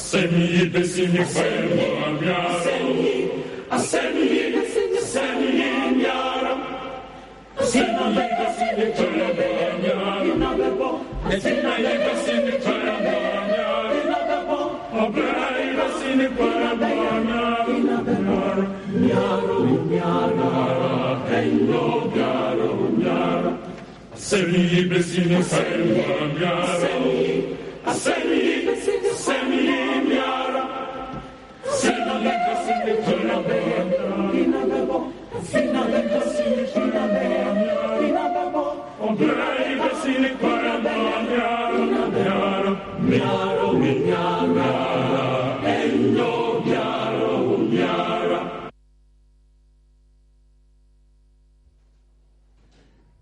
Asemi besini femo amyara. Asemi nyara. Asemi besini femo amyara. Asemi besini femo amyara. Obrai besini femo amyara. Nyara, hello nyara. Asemi besini femo amyara. Asemi nyara.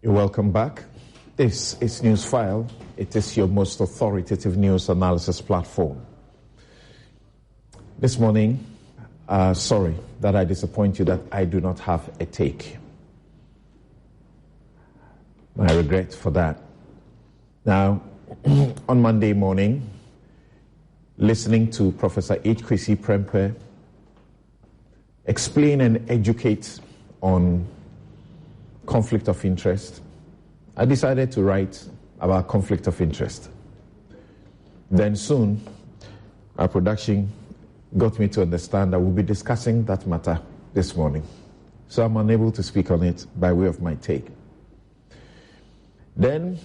You're welcome back. This is Newsfile. It is your most authoritative news analysis platform. This morning, sorry that I disappoint you that I do not have a take. My regret for that. Now, on Monday morning, listening to Professor H. Kwesi Prempeh explain and educate on conflict of interest, I decided to write about conflict of interest. Then soon, our production got me to understand that we'll be discussing that matter this morning. So I'm unable to speak on it by way of my take. Then,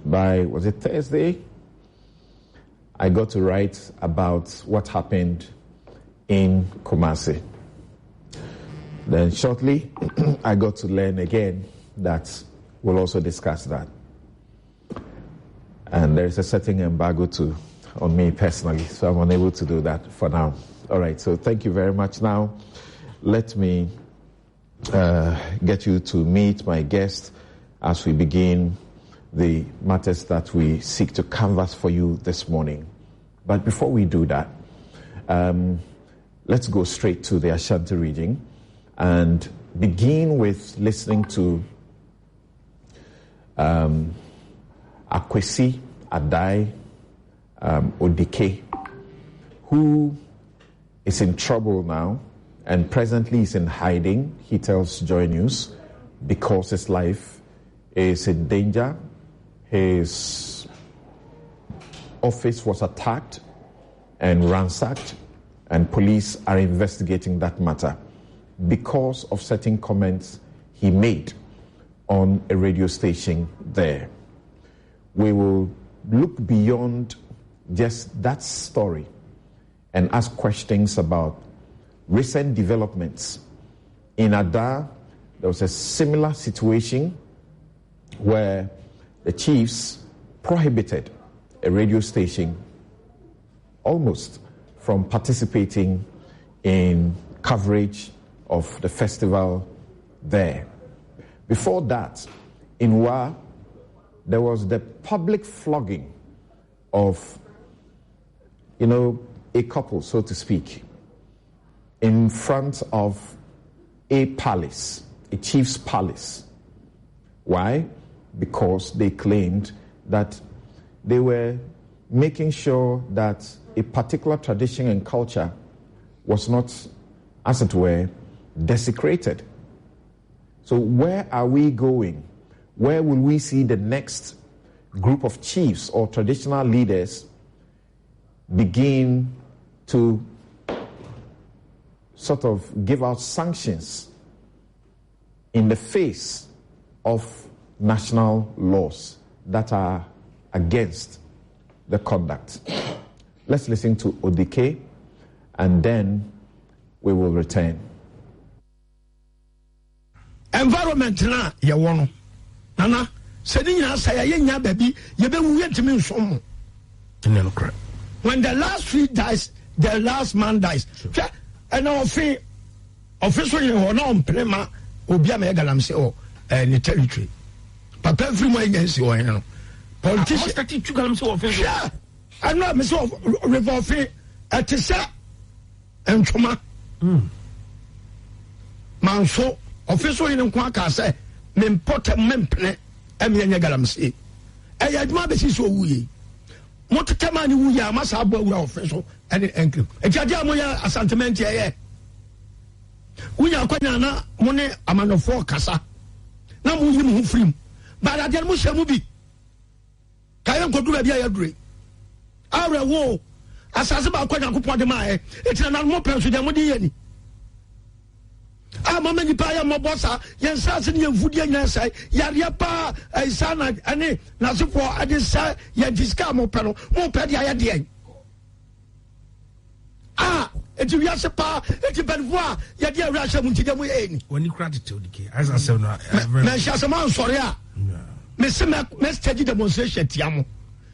was it Thursday? I got to write about what happened in Kumasi. Then shortly, I got to learn again that we'll also discuss that. And there is a certain embargo on me personally, so I'm unable to do that for now. All right, so thank you very much. Now, let me get you to meet my guest as we begin the matters that we seek to canvass for you this morning. But before we do that, let's go straight to the Ashanti region and begin with listening to Akwesi Adai Odike, who is in trouble now and presently is in hiding, he tells Joy News, because his life is in danger. His office was attacked and ransacked, and police are investigating that matter because of certain comments he made on a radio station there. We will look beyond just that story and ask questions about recent developments. In Ada, there was a similar situation where the chiefs prohibited a radio station almost from participating in coverage of the festival there. Before that, in Wa, there was the public flogging of, a couple, so to speak, in front of a palace, a chief's palace. Why? Because they claimed that they were making sure that a particular tradition and culture was not, as it were, desecrated. So where are we going? Where will we see the next group of chiefs or traditional leaders begin to sort of give out sanctions in the face of national laws that are against the conduct? Let's listen to Odike, and then we will return. Environment na ye wono nana sedinya saya ye nya baby ye be wu yetimi nsom when the last tree dies, the last man dies. And official ye ho na omprema obi am ye galamse o ni territory papa everyone against you no politician expected to galamse official. Yeah, I know me so revolve at say entoma manso official in kwa ka say me mpota mempene eme nya galamse e ya duma be si so wuye Motokamani Wuya Masabo official and Enkel. A Jajamoya Asantament ye. Wuya Kwanana, Mone, Amano for Casa. Now Muhim Free. But I tell Musha Mubi. Kayan Kodu Bia agree. Our war. Asasaba Kwanakupa de Mae. It's an almost to the Modiani. I'm a many paya Mobosa, Yansas and Fudia Yansai, Yariapa, Isana, and Nasipo, Adisa, Yadiscamo panel, more Padia Dia. It's Yasapa, it's a Benvois, Yadia Rasha Muntigamu. When you gratitude, as I said, Meshasaman Soria, Miss Teddy demonstration, Tiamo.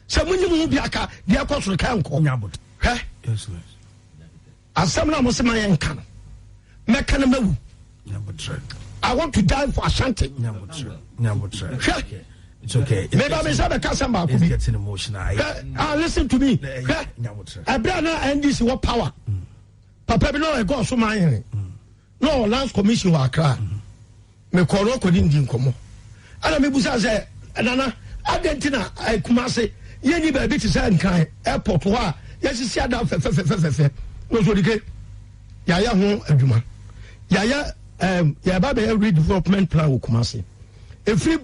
So when you move Yaka, the Apostle can't call Yabut. Yes, as someone was my uncle. Mechanamo. I want to die for Ashanti. It's okay. Maybe I'm a customer. It's getting emotional. Listen to me. I better end this war power. Papa, no, I go so my no last commission will cry. Me call couldn't come. And I mean, say, Anna, Argentina, I come say, Yenny baby to send kind airport. Yes, you see, down for no, so the gate. Yaya home, Eduma. Yaya. Baba redevelopment plan will come see. If you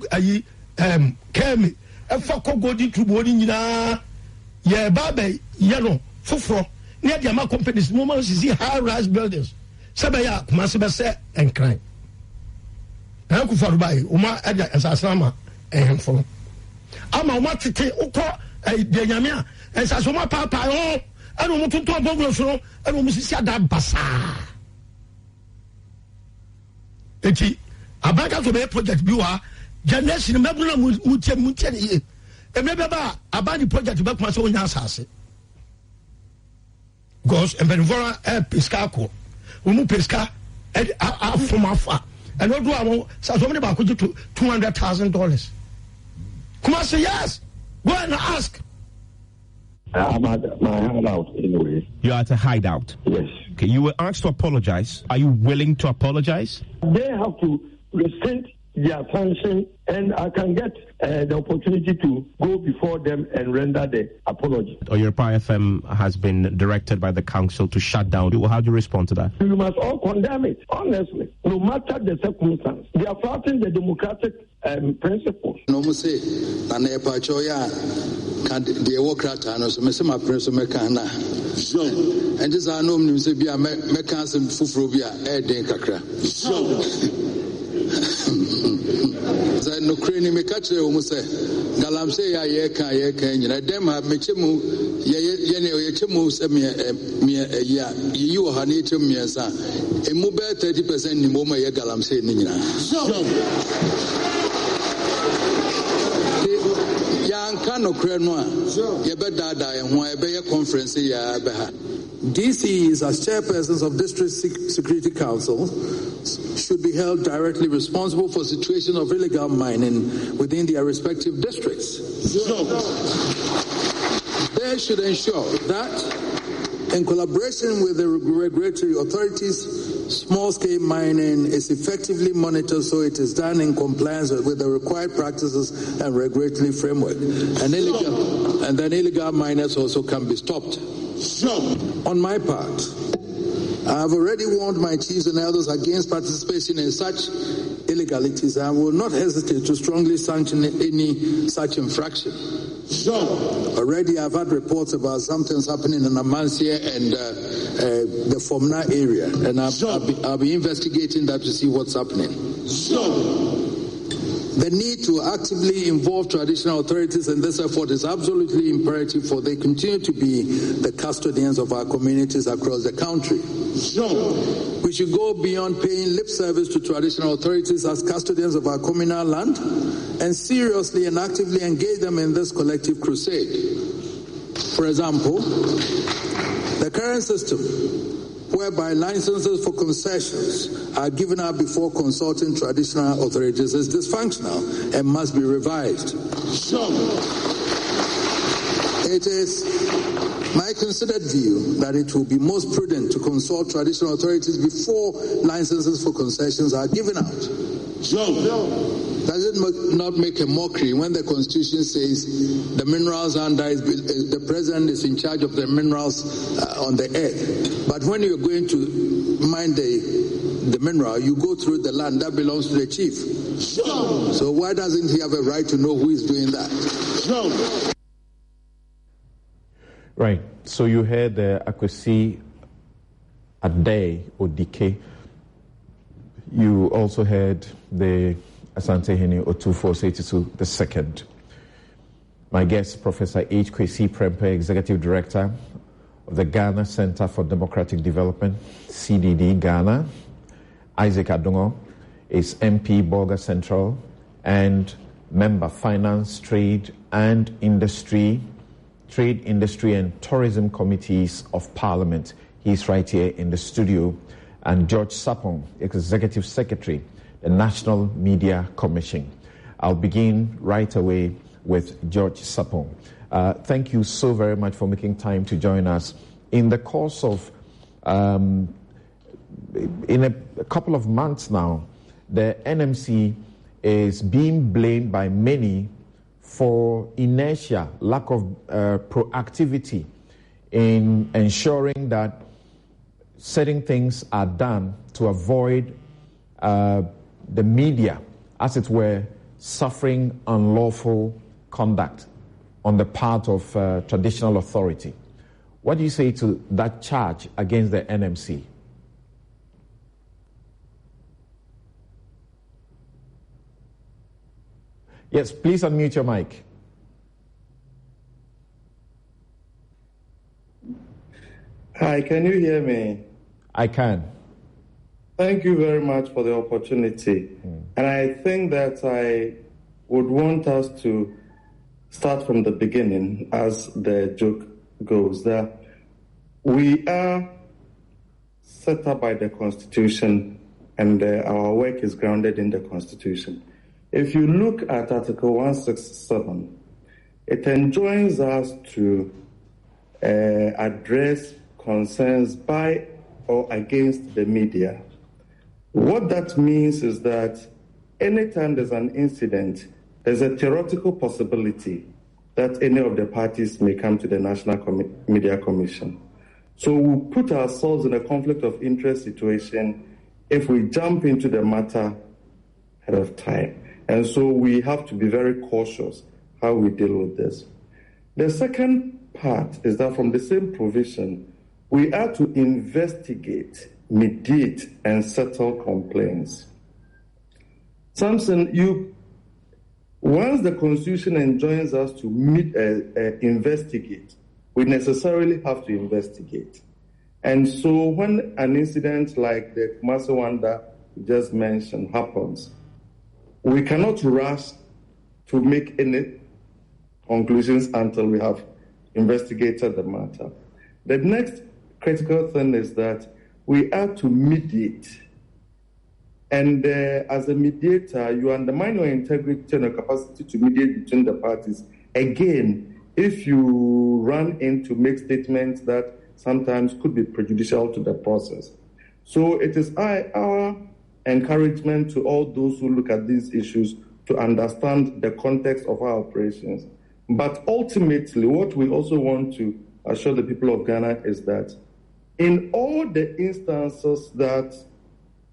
came a fuck go to boarding Baba yellow for near the Ama companies moments is high rise buildings. Sabaya Masabase and crime. Uncle for by Uma as Aslama and for Ama what to take Uko a Yamia and Sasoma Papa. I don't want to talk about I don't want to see that basa. Eti abaka to be project bi wa generation mebuna mutia ye emebeba abani project be kuma so nya asase because embenvora pesca ko umu pesca from afa and no do am so many ba ko to $200,000 kuma say yes go and ask. I'm at my hideout anyway. You're at a hideout? Yes. Okay, you were asked to apologize. Are you willing to apologize? They have to rescind their sanction, and I can get the opportunity to go before them and render the apology. Oyerepa FM has been directed by the council to shut down. How do you respond to that? We must all condemn it, honestly, no matter the circumstance. They are flouting the democratic principles. No, say, and a pachoya can't be a worker, and so Mr. Prince Mecana. And this are no names to be a Mecans and Fufrobia, Air Denkakra. No crane me catch the almost say Galam say I can them have Michimu Yachemu send me a year you are nature me as a mobile 30% in Moma Galam say Nina. Young Kano Crenoa, Yabeda and why be a conference ya beha. DCs as chairpersons of District Security Council should be held directly responsible for situation of illegal mining within their respective districts. They should ensure that, in collaboration with the regulatory authorities, small-scale mining is effectively monitored so it is done in compliance with the required practices and regulatory framework. And then illegal miners also can be stopped. On my part, I have already warned my chiefs and elders against participation in such illegalities. I will not hesitate to strongly sanction any such infraction. Already I've had reports about something's happening in Amansia and the Fomna area, and I'll be investigating that to see what's happening. The need to actively involve traditional authorities in this effort is absolutely imperative, for they continue to be the custodians of our communities across the country. We should go beyond paying lip service to traditional authorities as custodians of our communal land and seriously and actively engage them in this collective crusade. For example, the current system, whereby licenses for concessions are given out before consulting traditional authorities, is dysfunctional and must be revised. It is my considered view that it will be most prudent to consult traditional authorities before licenses for concessions are given out. Does it not make a mockery when the Constitution says the minerals under the president is in charge of the minerals on the earth? But when you're going to mine the mineral, you go through the land that belongs to the chief. Sure. So why doesn't he have a right to know who is doing that? Sure. Right. So you heard the Akwesi Ade Odike. You also heard the Asante Hene Otufo Seitisu II. My guest, Professor H. Kwesi Prempeh, Executive Director of the Ghana Center for Democratic Development, CDD Ghana. Isaac Adongo is MP, Bolga Central, and member Finance, Trade, Industry and Tourism Committees of Parliament. He's right here in the studio. And George Sapong, Executive Secretary, the National Media Commission. I'll begin right away with George Sapong. Thank you so very much for making time to join us. In the course of, in a couple of months now, the NMC is being blamed by many for inertia, lack of proactivity in ensuring that certain things are done to avoid the media, as it were, suffering unlawful conduct on the part of traditional authority. What do you say to that charge against the NMC? Yes, please unmute your mic. Hi, can you hear me? I can. Thank you very much for the opportunity. And I think that I would want us to start from the beginning, as the joke goes, that we are set up by the Constitution and our work is grounded in the Constitution. If you look at Article 167, it enjoins us to address concerns by or against the media. What that means is that anytime there's an incident, there's a theoretical possibility that any of the parties may come to the National Media Commission. So we'll put ourselves in a conflict of interest situation if we jump into the matter ahead of time. And so we have to be very cautious how we deal with this. The second part is that from the same provision, we are to investigate, mediate, and settle complaints. Samson, once the Constitution enjoins us to investigate, we necessarily have to investigate. And so when an incident like the Kumasi one that you just mentioned happens, we cannot rush to make any conclusions until we have investigated the matter. The next critical thing is that we are to mediate. And as a mediator, you undermine your integrity and your capacity to mediate between the parties. Again, if you run in to make statements that sometimes could be prejudicial to the process. So it is our encouragement to all those who look at these issues to understand the context of our operations. But ultimately, what we also want to assure the people of Ghana is that in all the instances that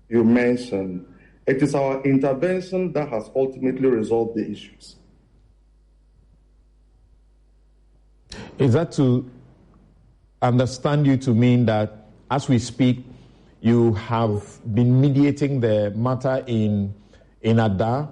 you mentioned, it is our intervention that has ultimately resolved the issues. Is that to understand you to mean that as we speak, you have been mediating the matter in Ada?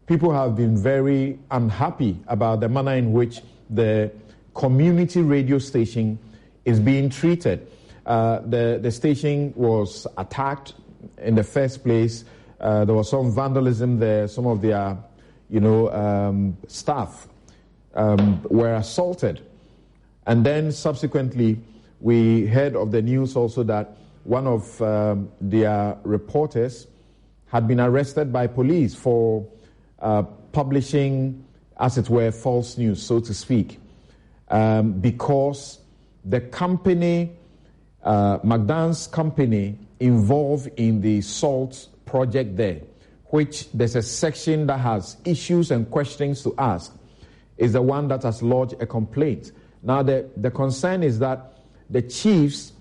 People have been very unhappy about the manner in which the community radio station is being treated. The station was attacked in the first place. There was some vandalism there. Some of their, staff were assaulted. And then subsequently, we heard of the news also that one of their reporters had been arrested by police for publishing, as it were, false news, so to speak, because the company, McDonald's company, involved in the salt project there, which there's a section that has issues and questions to ask, is the one that has lodged a complaint. Now, the concern is that the chiefs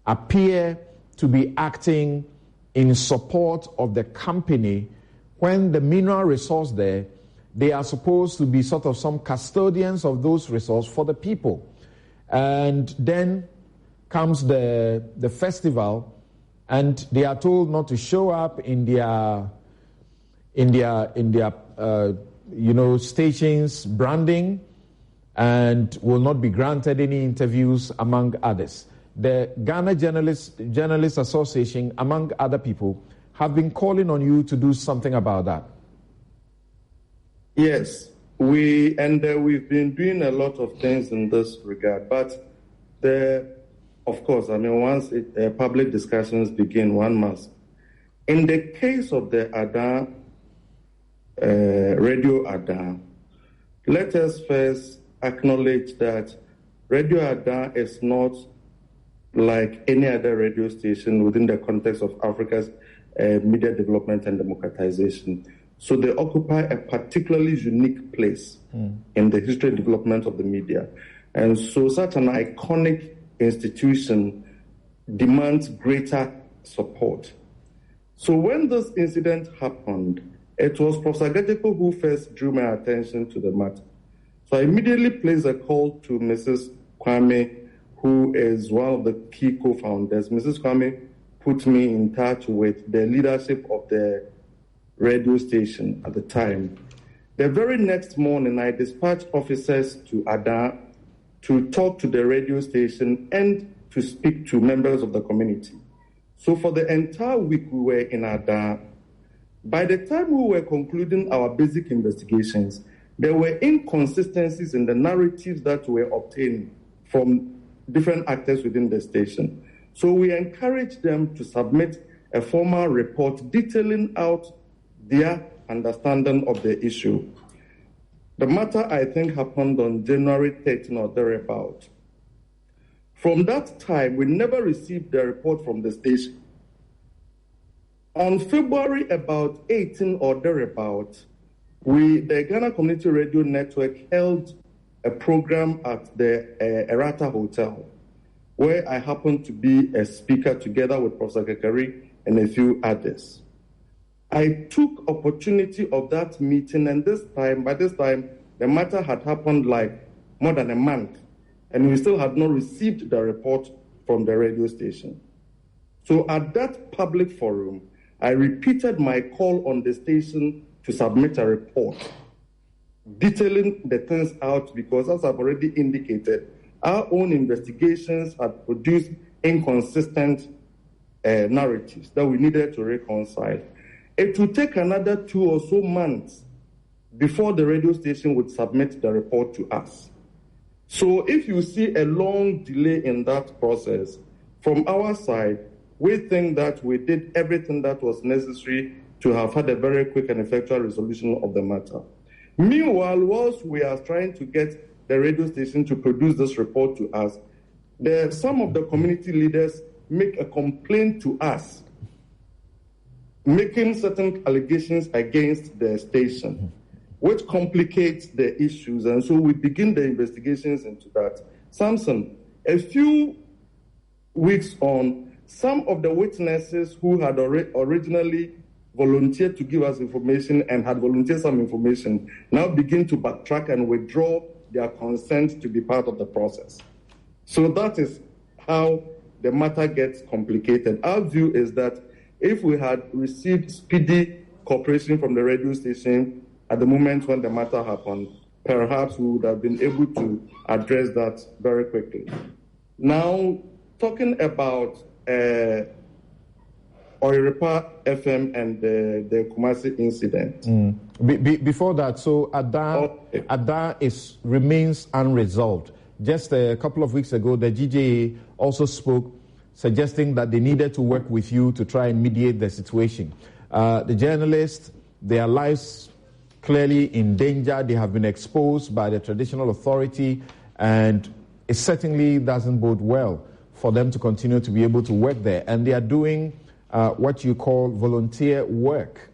appear to be acting in support of the company when the mineral resource there, they are supposed to be sort of some custodians of those resources for the people. And then comes the festival, and they are told not to show up in their stations branding, and will not be granted any interviews, among others. The Ghana Journalists Association, among other people, have been calling on you to do something about that. Yes, we've been doing a lot of things in this regard. But once public discussions begin, one must. In the case of the Ada, Radio Ada, let us first acknowledge that Radio Ada is not like any other radio station within the context of Africa's media development and democratization. So they occupy a particularly unique place in the history and development of the media. And so such an iconic institution demands greater support. So when this incident happened, it was Professor Gajeko who first drew my attention to the matter. So I immediately placed a call to Mrs. Kwame, who is one of the key co-founders. Mrs. Kwame put me in touch with the leadership of the radio station at the time. The very next morning, I dispatched officers to Ada to talk to the radio station and to speak to members of the community. So for the entire week we were in Ada. By the time we were concluding our basic investigations, there were inconsistencies in the narratives that were obtained from different actors within the station. So we encouraged them to submit a formal report detailing out their understanding of the issue. The matter, I think, happened on January 13 or thereabout. From that time, we never received the report from the station. On February about 18 or thereabout, the Ghana Community Radio Network held a program at the Erata Hotel, where I happened to be a speaker together with Professor Kekari and a few others. I took opportunity of that meeting, and by this time, the matter had happened like more than a month, and we still had not received the report from the radio station. So at that public forum, I repeated my call on the station to submit a report detailing the things out, because as I've already indicated, our own investigations had produced inconsistent narratives that we needed to reconcile. It would take another 2 or so months before the radio station would submit the report to us. So if you see a long delay in that process, from our side, we think that we did everything that was necessary to have had a very quick and effectual resolution of the matter. Meanwhile, whilst we are trying to get the radio station to produce this report to us, some of the community leaders make a complaint to us, making certain allegations against the station, which complicates the issues. And so we begin the investigations into that. Samson, a few weeks on, some of the witnesses who had originally volunteered to give us information and had volunteered some information now begin to backtrack and withdraw their consent to be part of the process. So that is how the matter gets complicated. Our view is that if we had received speedy cooperation from the radio station at the moment when the matter happened, perhaps we would have been able to address that very quickly. Now, talking about Oyerepa FM and the Kumasi incident. Before that, so Ada remains unresolved. Just a couple of weeks ago, the GJA also spoke, suggesting that they needed to work with you to try and mediate the situation. The journalists, their lives clearly in danger. They have been exposed by the traditional authority, and it certainly doesn't bode well for them to continue to be able to work there. And they are doing what you call volunteer work.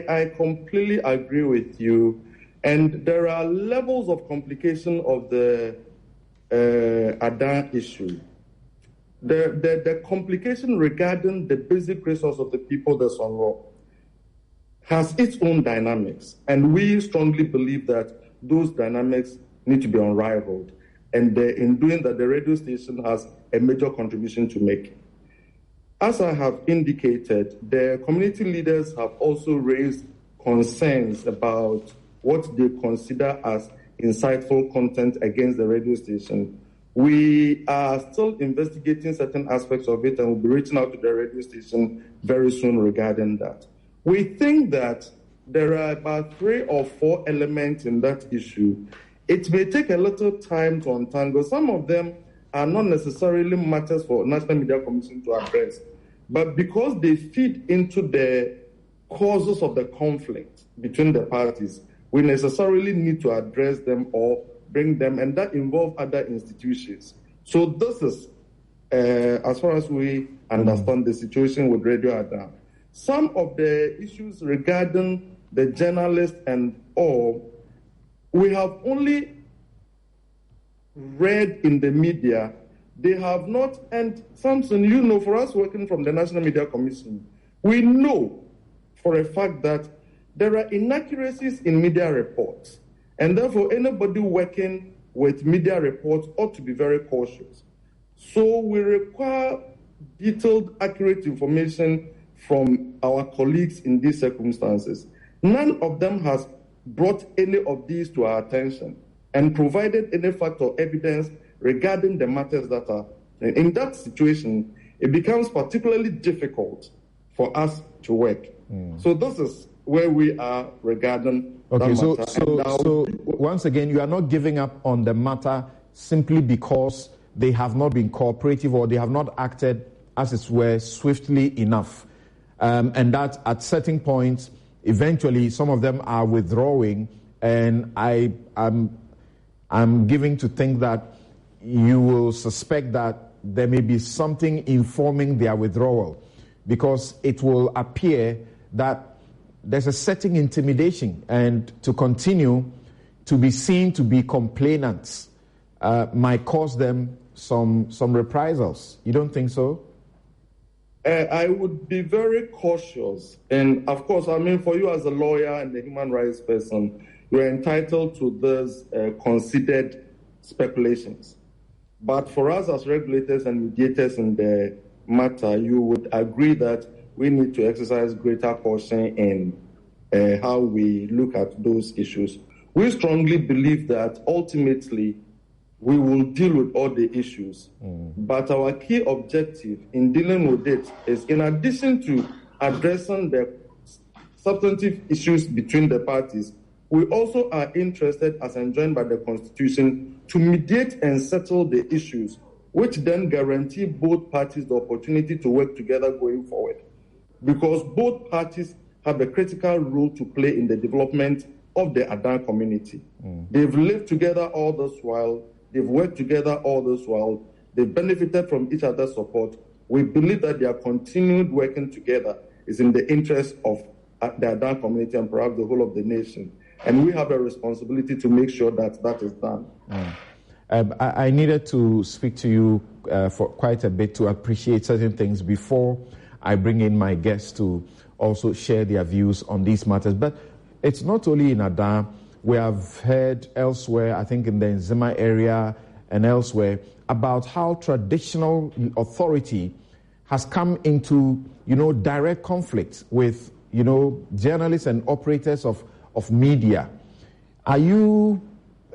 I completely agree with you. And there are levels of complication of the Adan issue. The complication regarding the basic resource of the people, the Songo, has its own dynamics. And we strongly believe that those dynamics need to be unrivaled. And in doing that, the radio station has a major contribution to make. As I have indicated, the community leaders have also raised concerns about what they consider as insightful content against the radio station. We are still investigating certain aspects of it and will be reaching out to the radio station very soon regarding that. We think that there are about 3 or 4 elements in that issue. It may take a little time to untangle. Some of them are not necessarily matters for National Media Commission to address, but because they feed into the causes of the conflict between the parties, we necessarily need to address them or bring them, and that involves other institutions. So this is, as far as we understand the situation with Radio Adam. Some of the issues regarding the journalists and all, we have only read in the media. They have not, and Samson, you know, for us working from the National Media Commission, we know for a fact that there are inaccuracies in media reports, and therefore anybody working with media reports ought to be very cautious. So we require detailed, accurate information from our colleagues in these circumstances. None of them has brought any of these to our attention and provided any fact or evidence regarding the matters that are. In that situation, it becomes particularly difficult for us to work. So this is where we are regarding that matter. So once again, you are not giving up on the matter simply because they have not been cooperative or they have not acted, as it were, swiftly enough. And that at certain points, eventually, some of them are withdrawing, and I'm giving to think that you will suspect that there may be something informing their withdrawal, because it will appear that there's a certain intimidation, and to continue to be seen to be complainants might cause them some reprisals. You don't think so? I would be very cautious. And of course, I mean, for you as a lawyer and a human rights person, you're entitled to those considered speculations. But for us as regulators and mediators in the matter, you would agree that we need to exercise greater caution in how we look at those issues. We strongly believe that ultimately we will deal with all the issues. But our key objective in dealing with it is, in addition to addressing the substantive issues between the parties, we also are interested, as enjoined by the Constitution, to mediate and settle the issues, which then guarantee both parties the opportunity to work together going forward. Because both parties have a critical role to play in the development of the Adan community. They've lived together all this while. They've worked together all this while. They've benefited from each other's support. We believe that their continued working together is in the interest of the Adan community and perhaps the whole of the nation. And we have a responsibility to make sure that that is done. I needed to speak to you for quite a bit to appreciate certain things before I bring in my guests to also share their views on these matters. But it's not only in Adan. We have heard elsewhere, I think in the Nzima area and elsewhere, about how traditional authority has come into, direct conflict with, journalists and operators of media. Are you,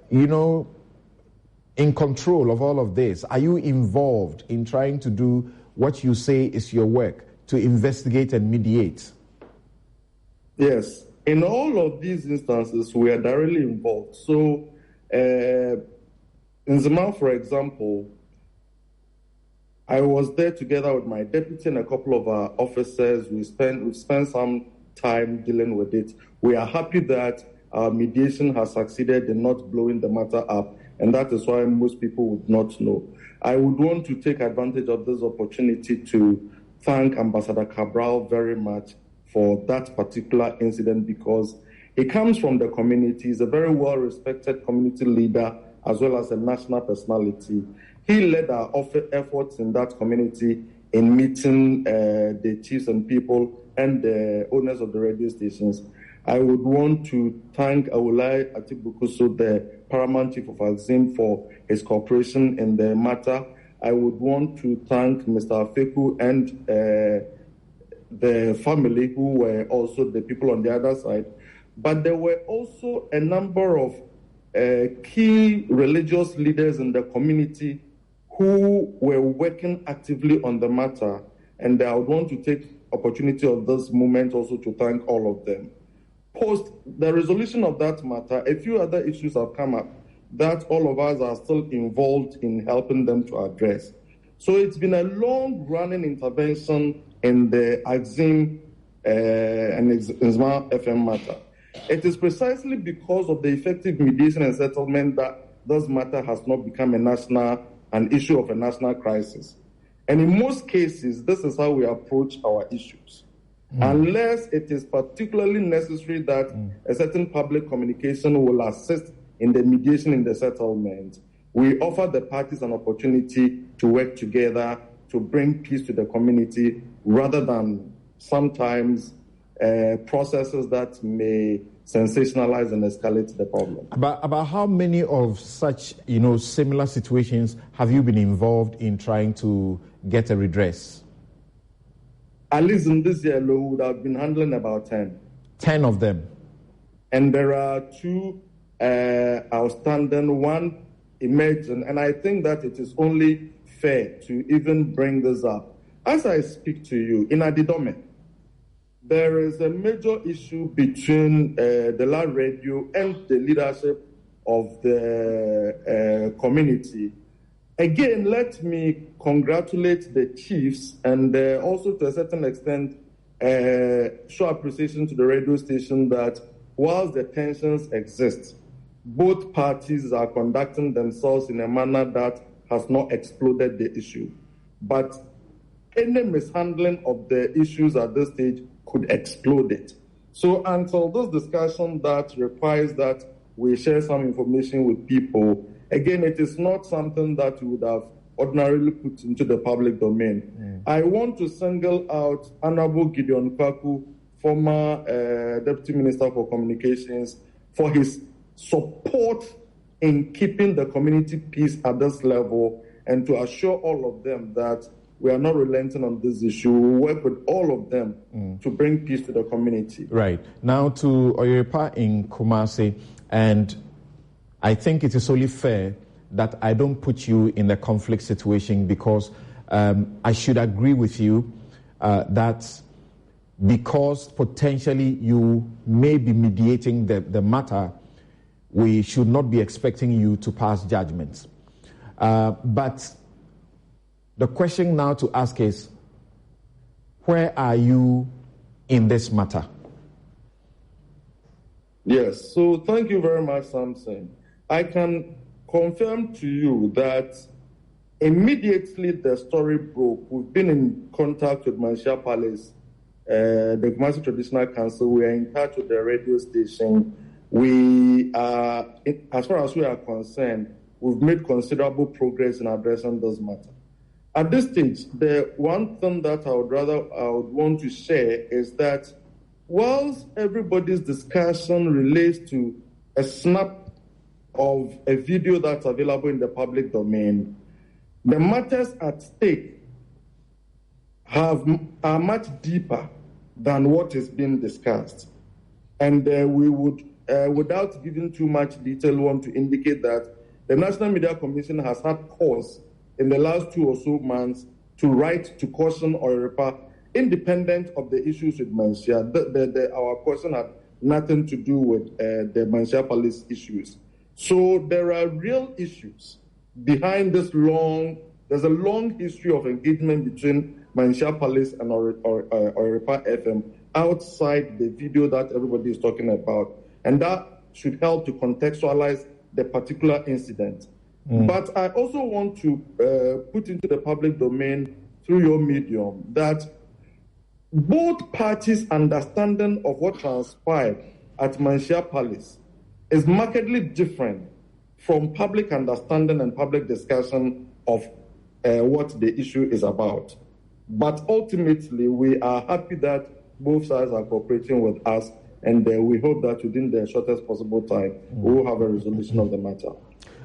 in control of all of this? Are you involved in trying to do what you say is your work, to investigate and mediate? Yes. In all of these instances, we are directly involved. So, in Nzima, for example, I was there together with my deputy and a couple of our officers. We spent some time dealing with it. We are happy that our mediation has succeeded in not blowing the matter up, and that is why most people would not know. I would want to take advantage of this opportunity to thank Ambassador Cabral very much for that particular incident because he comes from the community. He's a very well-respected community leader as well as a national personality. He led our efforts in that community in meeting the chiefs and people and the owners of the radio stations. I would want to thank Awolai Atibukuso, the Paramount Chief of Axim, for his cooperation in the matter. I would want to thank Mr. Afeku and the family, who were also the people on the other side. But there were also a number of key religious leaders in the community who were working actively on the matter. And I would want to take opportunity of this moment also to thank all of them. Post the resolution of that matter, a few other issues have come up that all of us are still involved in helping them to address. So it's been a long-running intervention in the Axim and Newsfile FM matter. It is precisely because of the effective mediation and settlement that this matter has not become an issue of a national crisis. And in most cases, this is how we approach our issues. Unless it is particularly necessary that a certain public communication will assist in the mediation in the settlement, we offer the parties an opportunity to work together to bring peace to the community rather than sometimes processes that may sensationalize and escalate the problem. About how many of such, similar situations have you been involved in trying to get a redress? At least in this year alone, we would have been handling about 10. 10 of them? And there are 2 outstanding, one emerging, and I think that it is only fair to even bring this up. As I speak to you, in Adidome, there is a major issue between the land radio and the leadership of the community. Again, let me congratulate the chiefs and also to a certain extent show appreciation to the radio station that whilst the tensions exist, both parties are conducting themselves in a manner that has not exploded the issue. But any mishandling of the issues at this stage could explode it. So until this discussion that requires that we share some information with people, again, it is not something that we would have ordinarily put into the public domain. I want to single out Honorable Gideon Kwaku, former Deputy Minister for Communications, for his support in keeping the community peace at this level and to assure all of them that we are not relenting on this issue. We work with all of them to bring peace to the community. Right. Now to Oyerepa in Kumasi, and I think it is only fair that I don't put you in a conflict situation because I should agree with you that because potentially you may be mediating the matter, we should not be expecting you to pass judgments. But the question now to ask is, where are you in this matter? Yes, so thank you very much, Samson. I can confirm to you that immediately the story broke, we've been in contact with Mansia Palace, the Kumasi Traditional Council. We are in touch with the radio station. We are, as far as we are concerned, we've made considerable progress in addressing this matter. At this stage, the one thing that I would want to share is that whilst everybody's discussion relates to a snap of a video that's available in the public domain, the matters at stake are much deeper than what is being discussed. And we would, without giving too much detail, want to indicate that the National Media Commission has had cause in the last 2 or so months to write to caution Oyerepa, independent of the issues with Mansia. Our caution had nothing to do with the Mansia Palace issues. So there are real issues behind this there's a long history of engagement between Mansia Palace and Oyerepa FM outside the video that everybody is talking about. And that should help to contextualize the particular incident. But I also want to put into the public domain through your medium that both parties' understanding of what transpired at Manshia Palace is markedly different from public understanding and public discussion of what the issue is about. But ultimately, we are happy that both sides are cooperating with us, and we hope that within the shortest possible time, we will have a resolution of the matter.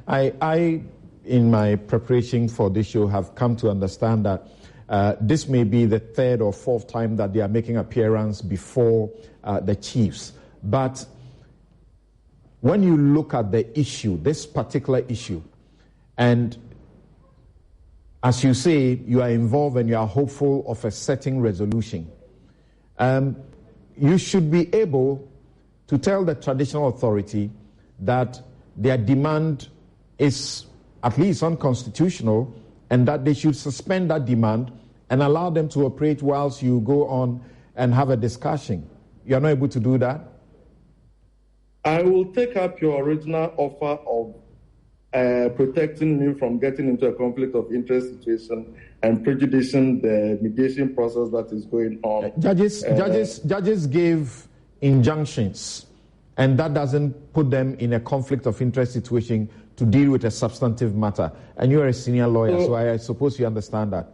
I, in my preparation for this show, have come to understand that this may be the third or fourth time that they are making appearance before the chiefs. But when you look at the issue, this particular issue, and as you say, you are involved and you are hopeful of a certain resolution, you should be able to tell the traditional authority that their demand is at least unconstitutional and that they should suspend that demand and allow them to operate whilst you go on and have a discussion. You are not able to do that? I will take up your original offer of protecting me from getting into a conflict of interest situation and prejudicing the mediation process that is going on. Judges gave injunctions, and that doesn't put them in a conflict of interest situation to deal with a substantive matter. And you are a senior lawyer, so I suppose you understand that.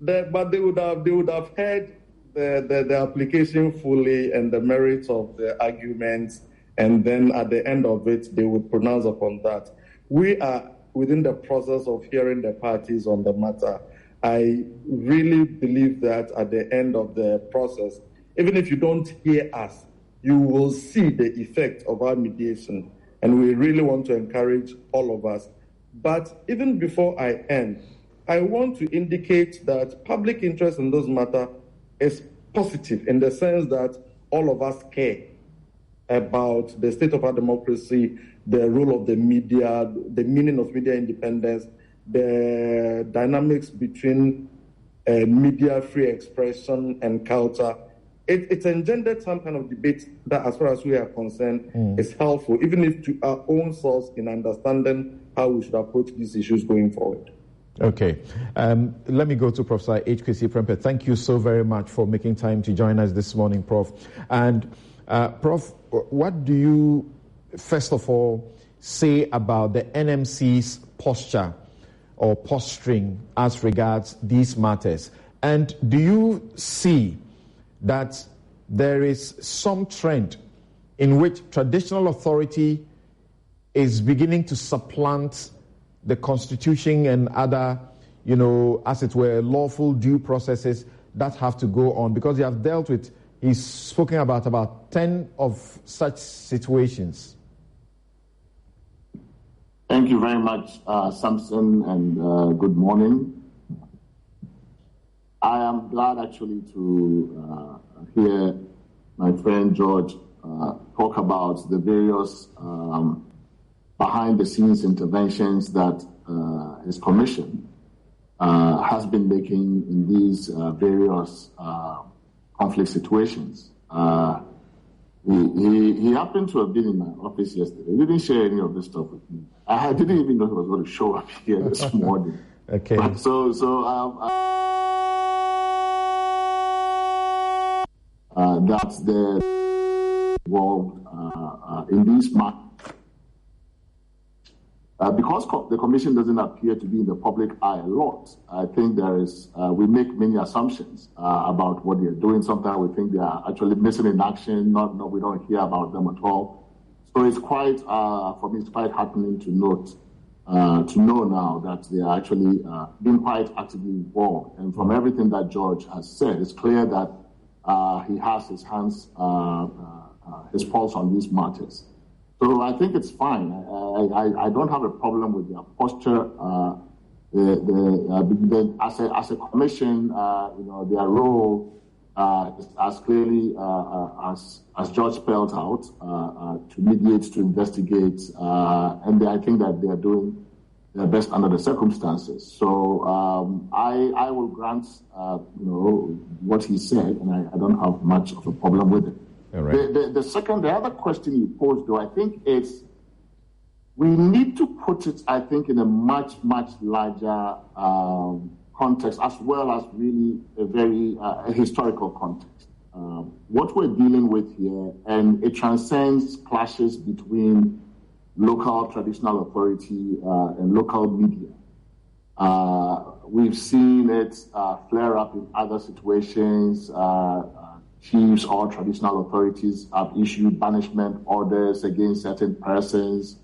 But they would have heard the application fully and the merits of the arguments, and then at the end of it, they would pronounce upon that. We are within the process of hearing the parties on the matter. I really believe that at the end of the process, even if you don't hear us, you will see the effect of our mediation. And we really want to encourage all of us. But even before I end, I want to indicate that public interest in this matter is positive in the sense that all of us care about the state of our democracy, the role of the media, the meaning of media independence, the dynamics between media free expression and culture. It's engendered some kind of debate that, as far as we are concerned, is helpful, even if to our own source in understanding how we should approach these issues going forward. Okay. Let me go to Professor H.K.C. Prempeh. Thank you so very much for making time to join us this morning, Prof. And, Prof, what do you, first of all, say about the NMC's posture or posturing as regards these matters? And do you see that there is some trend in which traditional authority is beginning to supplant the Constitution and other, as it were, lawful due processes that have to go on? Because you have dealt with, he's spoken about 10 of such situations. Thank you very much, Samson, and good morning. I am glad actually to hear my friend George talk about the various behind-the-scenes interventions that his commission has been making in these various conflict situations. He happened to have been in my office yesterday. He didn't share any of this stuff with me. I didn't even know he was going to show up here this morning. Okay. But that's the involved in these matters. Because the commission doesn't appear to be in the public eye a lot, I think we make many assumptions about what they're doing. Sometimes we think they are actually missing in action. We don't hear about them at all. So it's quite, for me, it's quite heartening to know now that they are actually being quite actively involved. And from everything that George has said, it's clear that he has his hands, his pulse on these matters. So I think it's fine. I don't have a problem with their posture. As a commission, their role is as clearly as George spelled out to mediate, to investigate, and I think that they are doing their best under the circumstances. So I will grant what he said, and I don't have much of a problem with it. Right. The other question you posed, though, I think is we need to put it, I think, in a much, much larger context as well as really a very historical context. What we're dealing with here, and it transcends clashes between local traditional authority and local media. We've seen it flare up in other situations. Chiefs or traditional authorities have issued banishment orders against certain persons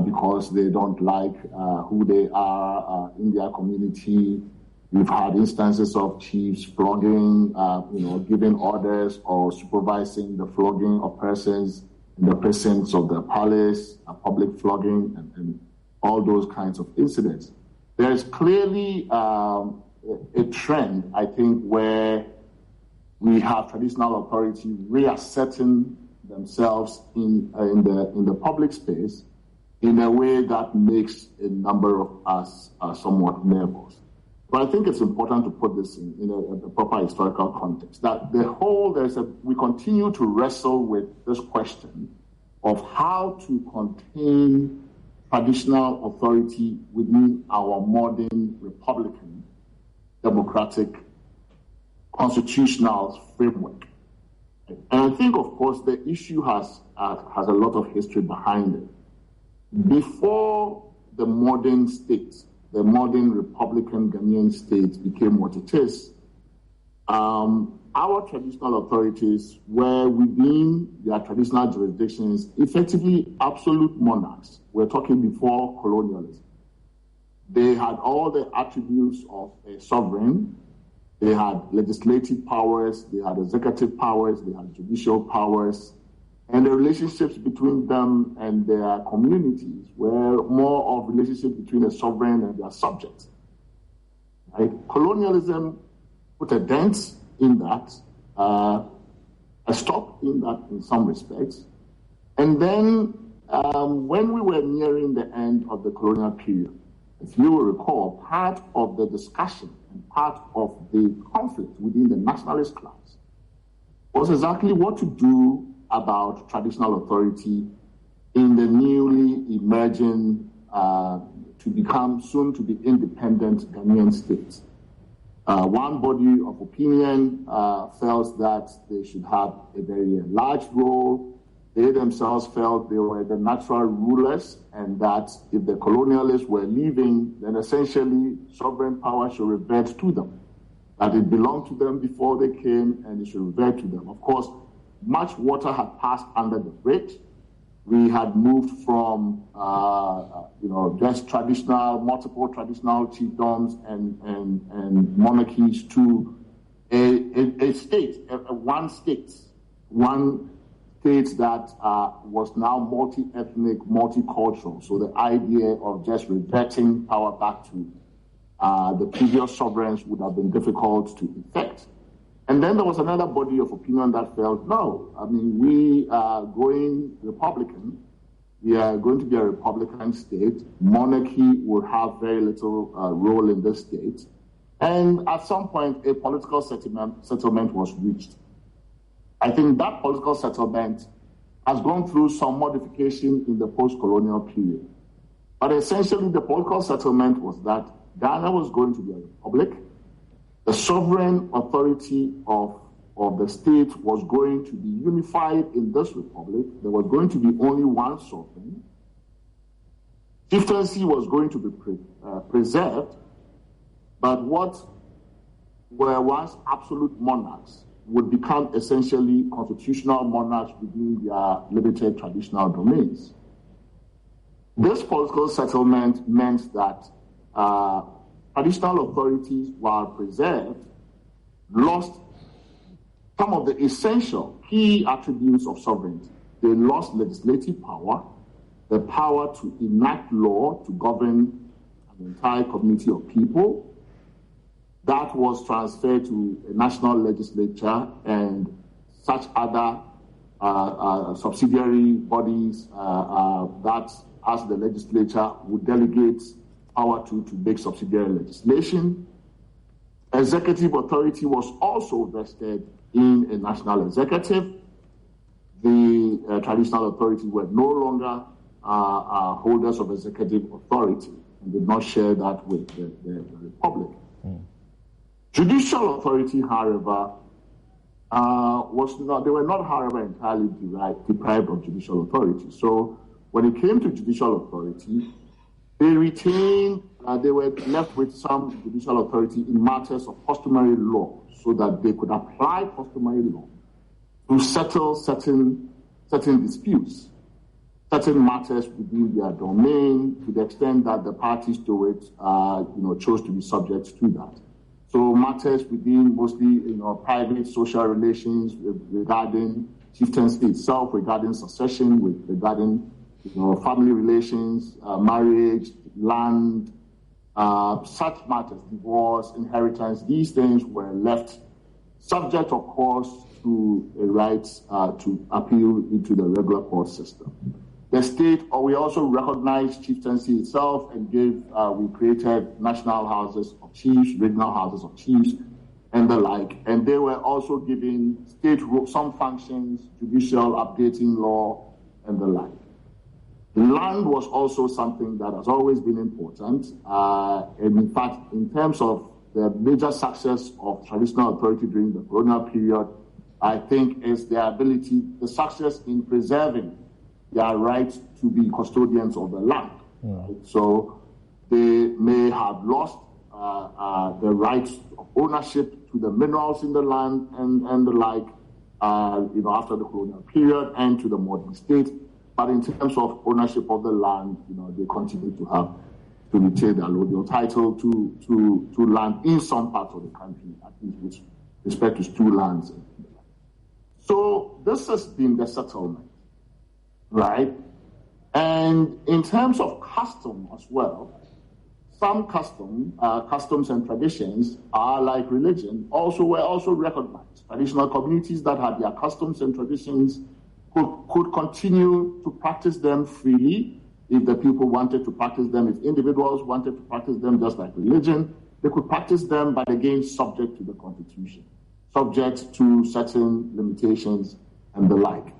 because they don't like who they are in their community. We've had instances of chiefs flogging, giving orders or supervising the flogging of persons in the presence of the palace, public flogging, and all those kinds of incidents. There's clearly a trend, I think, where we have traditional authority reasserting themselves in the public space in a way that makes a number of us somewhat nervous. But I think it's important to put this in a proper historical context, that we continue to wrestle with this question of how to contain traditional authority within our modern Republican, democratic, constitutional framework. And I think, of course, the issue has a lot of history behind it. Before the modern state, the modern Republican Ghanaian state became what it is, our traditional authorities were within their traditional jurisdictions effectively absolute monarchs. We're talking before colonialism. They had all the attributes of a sovereign. They had legislative powers, they had executive powers, they had judicial powers, and the relationships between them and their communities were more of relationships between a sovereign and their subjects. Right? Colonialism put a dent in that, a stop in that in some respects. And then when we were nearing the end of the colonial period, if you will recall, part of the discussion and part of the conflict within the nationalist class was exactly what to do about traditional authority in the newly emerging, to become soon to be independent Ghanaian states. One body of opinion felt that they should have a very large role. They themselves felt they were the natural rulers, and that if the colonialists were leaving, then essentially sovereign power should revert to them. That it belonged to them before they came, and it should revert to them. Of course, much water had passed under the bridge. We had moved from, just multiple traditional chiefdoms and monarchies to a state, one state that was now multi-ethnic, multicultural. So the idea of just reverting power back to the previous sovereigns would have been difficult to effect. And then there was another body of opinion that felt, no, we are going Republican. We are going to be a Republican state. Monarchy will have very little role in this state. And at some point, a political settlement was reached. I think that political settlement has gone through some modification in the post-colonial period. But essentially, the political settlement was that Ghana was going to be a republic. The sovereign authority of the state was going to be unified in this republic. There was going to be only one sovereign. Chieftaincy was going to be preserved, but what were once absolute monarchs would become essentially constitutional monarchs within their limited traditional domains. This political settlement meant that traditional authorities, while preserved, lost some of the essential key attributes of sovereignty. They lost legislative power, the power to enact law to govern an entire community of people. That was transferred to a national legislature and such other subsidiary bodies that, as the legislature, would delegate power to make subsidiary legislation. Executive authority was also vested in a national executive. The traditional authorities were no longer holders of executive authority and did not share that with the republic. Judicial authority, however, they were not, however, entirely deprived of judicial authority. So when it came to judicial authority, they were left with some judicial authority in matters of customary law, so that they could apply customary law to settle certain disputes, certain matters within their domain, to the extent that the parties to it, chose to be subject to that. So matters within mostly, private social relations regarding chieftaincy itself, regarding succession, regarding, family relations, marriage, land, such matters, divorce, inheritance, these things were left subject, of course, to a right to appeal into the regular court system. The state, we also recognized chieftaincy itself and we created national houses of chiefs, regional houses of chiefs, and the like. And they were also giving state some functions, judicial updating law, and the like. Land was also something that has always been important. And in fact, in terms of the major success of traditional authority during the colonial period, I think is their ability, the success in preserving their right to be custodians of the land. Right? So they may have lost the rights of ownership to the minerals in the land and the like, after the colonial period and to the modern state. But in terms of ownership of the land, they continue to have to retain their allodial title to land in some parts of the country, at least with respect to stew lands. So this has been the settlement, right? And in terms of custom as well, some customs and traditions are like religion, were also recognized. Traditional communities that had their customs and traditions could continue to practice them freely if the people wanted to practice them, if individuals wanted to practice them just like religion, they could practice them, but again, subject to the Constitution, subject to certain limitations and the like.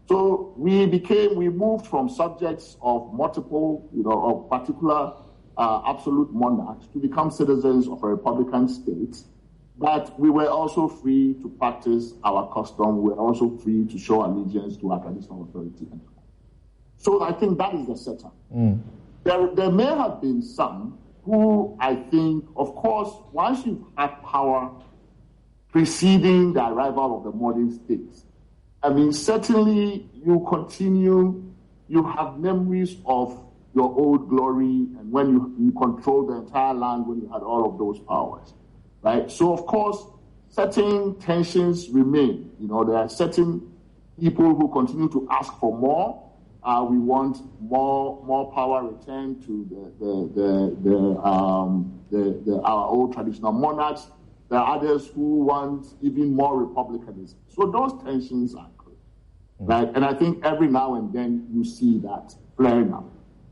So we moved from subjects of multiple, of particular absolute monarchs to become citizens of a republican state. But we were also free to practice our custom. We were also free to show allegiance to our traditional authority. So I think that is the setup. There may have been some who I think, of course, once you've had power preceding the arrival of the modern states, certainly you have memories of your old glory and when you controlled the entire land, when you had all of those powers. Right? So, of course, certain tensions remain. There are certain people who continue to ask for more. We want more power returned to our old traditional monarchs. There are others who want even more republicanism. So those tensions are clear, right? And I think every now and then you see that flaring up.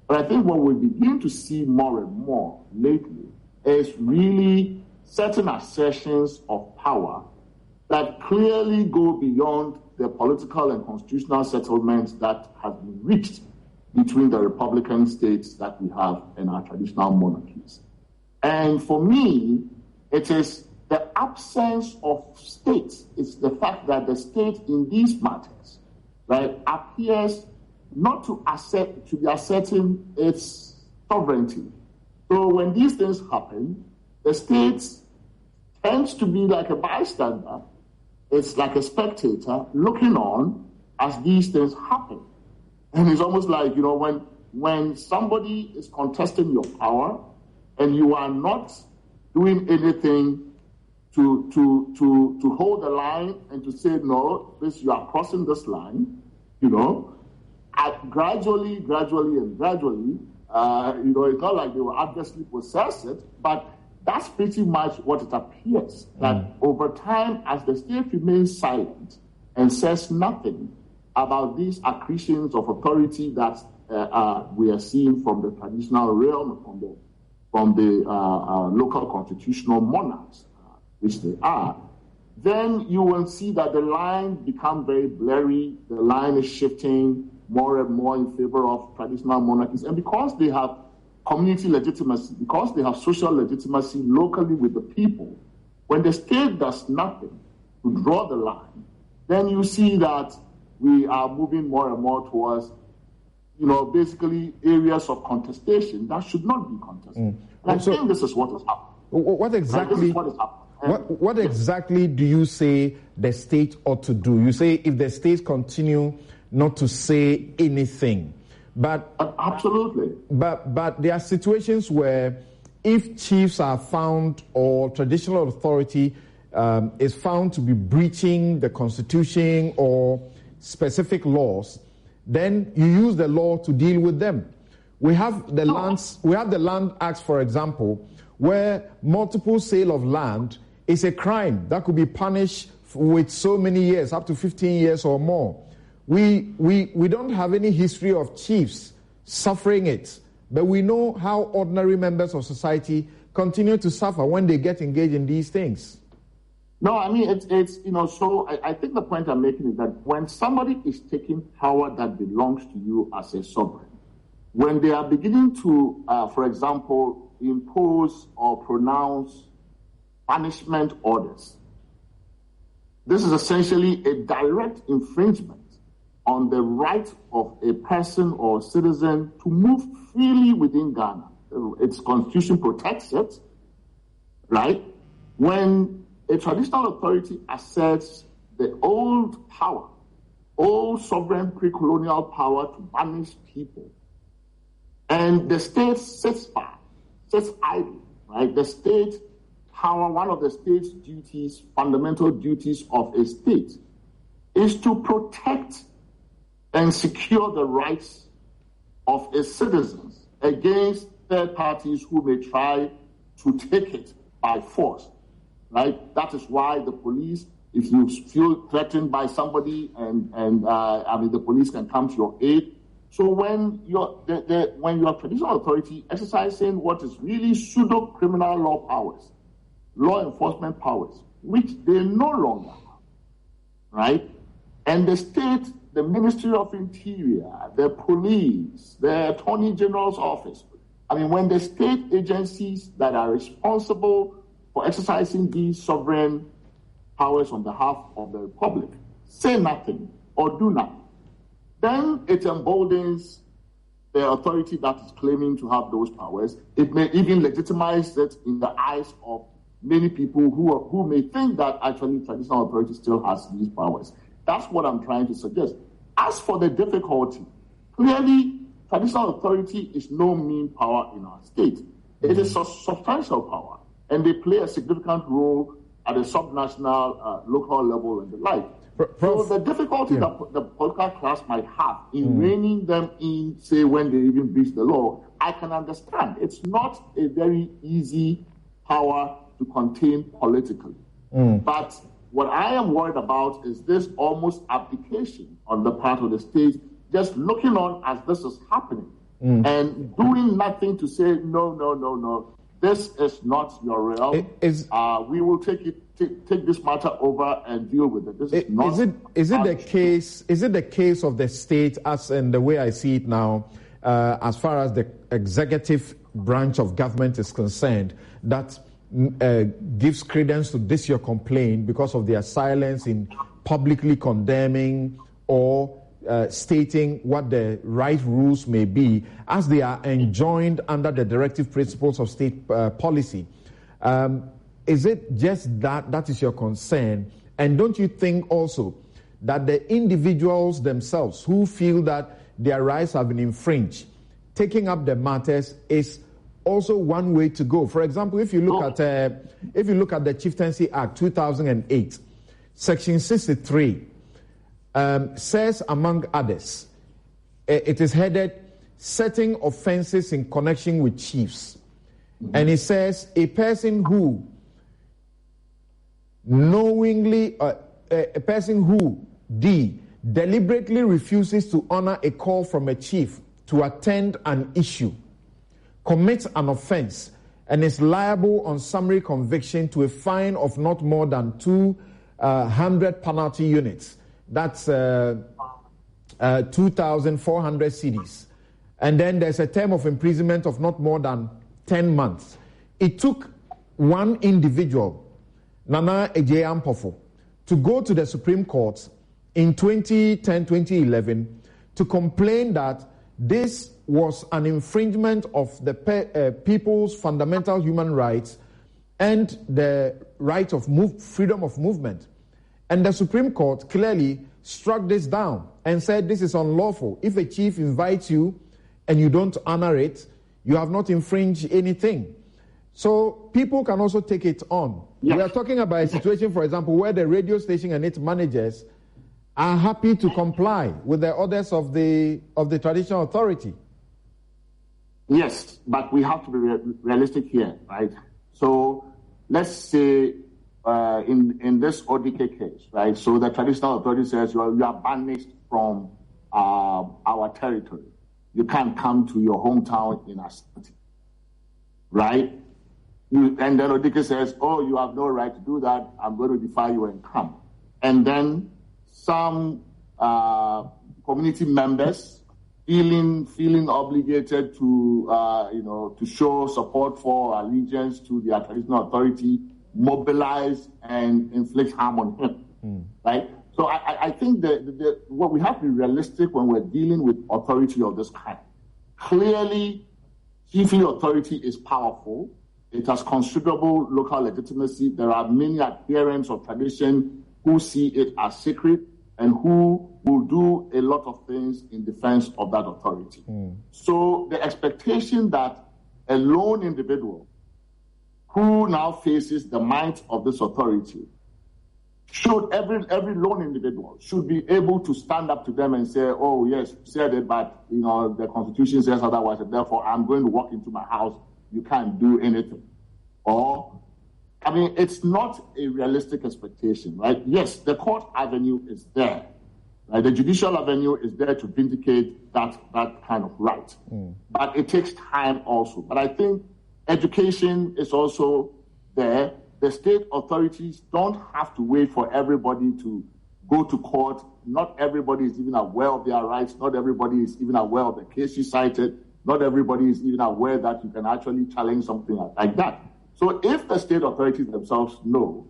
But I think what we begin to see more and more lately is really certain assertions of power that clearly go beyond the political and constitutional settlements that have been reached between the republican states that we have and our traditional monarchies. And for me, it is the absence of states. It's the fact that the state in these matters, right, appears not to be asserting its sovereignty. So when these things happen, the state tends to be like a bystander. It's like a spectator looking on as these things happen. And it's almost like, when somebody is contesting your power and you are not doing anything to hold the line and to say, no, you are crossing this line, gradually, it's not like they will adversely possess it, but that's pretty much what it appears, that over time, as the state remains silent and says nothing about these accretions of authority that we are seeing from the traditional realm, from the local constitutional monarchs, which they are, then you will see that the line become very blurry. The line is shifting more and more in favor of traditional monarchies. And because they have community legitimacy, because they have social legitimacy locally with the people, When the state does nothing to draw the line, then you see that we are moving more and more towards, basically areas of contestation that should not be contested. And I think this is what has happened. What exactly? What exactly do you say the state ought to do? You say if the states continue not to say anything, but absolutely. But there are situations where if chiefs are found or traditional authority is found to be breaching the constitution or specific laws, then you use the law to deal with them. We have the Land Act, for example, where multiple sale of land is a crime that could be punished with so many years, up to 15 years or more. We don't have any history of chiefs suffering it, but we know how ordinary members of society continue to suffer when they get engaged in these things. No, I mean, so I think the point I'm making is that when somebody is taking power that belongs to you as a sovereign, when they are beginning to, for example, impose or pronounce punishment orders, this is essentially a direct infringement on the right of a person or citizen to move freely within Ghana. Its constitution protects it, right? When a traditional authority asserts the old sovereign pre-colonial power to banish people, and the state sits idle, right? The state power, one of the state's duties, fundamental duties of a state, is to protect and secure the rights of its citizens against third parties who may try to take it by force, right? That is why the police, if you feel threatened by somebody, the police can come to your aid. So when you're traditional authority exercising what is really pseudo criminal law powers, law enforcement powers, which they no longer have, right? And the state, the Ministry of Interior, the police, the Attorney General's office, when the state agencies that are responsible for exercising these sovereign powers on behalf of the Republic say nothing or do nothing, then it emboldens the authority that is claiming to have those powers. It may even legitimize it in the eyes of many people who may think that actually traditional authority still has these powers. That's what I'm trying to suggest. As for the difficulty, clearly traditional authority is no mean power in our state. It is a substantial power, and they play a significant role at a subnational, local level and the like. So the difficulty that the political class might have in reining them in, say, when they even breach the law, I can understand. It's not a very easy power to contain politically. But what I am worried about is this almost abdication on the part of the state, just looking on as this is happening and doing nothing to say, no, this is not your realm. We will take this matter over and deal with it. This is not. Is it the case of the state, as in the way I see it now, as far as the executive branch of government is concerned, that gives credence to this your complaint because of their silence in publicly condemning or stating what the right rules may be as they are enjoined under the directive principles of state policy? Is it just that is your concern? And don't you think also that the individuals themselves who feel that their rights have been infringed, taking up the matters is also one way to go? For example, if you look at the Chieftaincy Act 2008, Section 63 says, among others, it is headed "Certain offences in connection with chiefs," and it says a person who deliberately refuses to honor a call from a chief to attend an issue commits an offense and is liable on summary conviction to a fine of not more than 200 penalty units. That's 2,400 cedis. And then there's a term of imprisonment of not more than 10 months. It took one individual Nana Ejay Ampofo to go to the Supreme Court in 2010-2011 to complain that this was an infringement of the people's fundamental human rights and the right of freedom of movement. And the Supreme Court clearly struck this down and said this is unlawful. If a chief invites you and you don't honor it, you have not infringed anything. So people can also take it on. Yes. We are talking about a situation, for example, where the radio station and its managers are happy to comply with the orders of the traditional authority. Yes, but we have to be realistic here, right? So let's say in this ODK case, right? So the traditional authority says you are banished from our territory. You can't come to your hometown in Ashanti, right? And then ODK says, oh, you have no right to do that. I'm going to defy you and come. And then some community members feeling obligated to show support for allegiance to their traditional authority, mobilize and inflict harm on him, right? So I think that what we have to be realistic when we're dealing with authority of this kind. Clearly, chiefly authority is powerful. It has considerable local legitimacy. There are many adherents of tradition who see it as sacred and who will do a lot of things in defense of that authority. So the expectation that a lone individual who now faces the might of this authority, should every lone individual should be able to stand up to them and say, oh yes, you said it, but the Constitution says otherwise, and therefore I'm going to walk into my house, you can't do anything. It's not a realistic expectation, right? Yes, the court avenue is there. Right? The judicial avenue is there to vindicate that kind of right. But it takes time also. But I think education is also there. The state authorities don't have to wait for everybody to go to court. Not everybody is even aware of their rights. Not everybody is even aware of the case you cited. Not everybody is even aware that you can actually challenge something like that. So if the state authorities themselves know,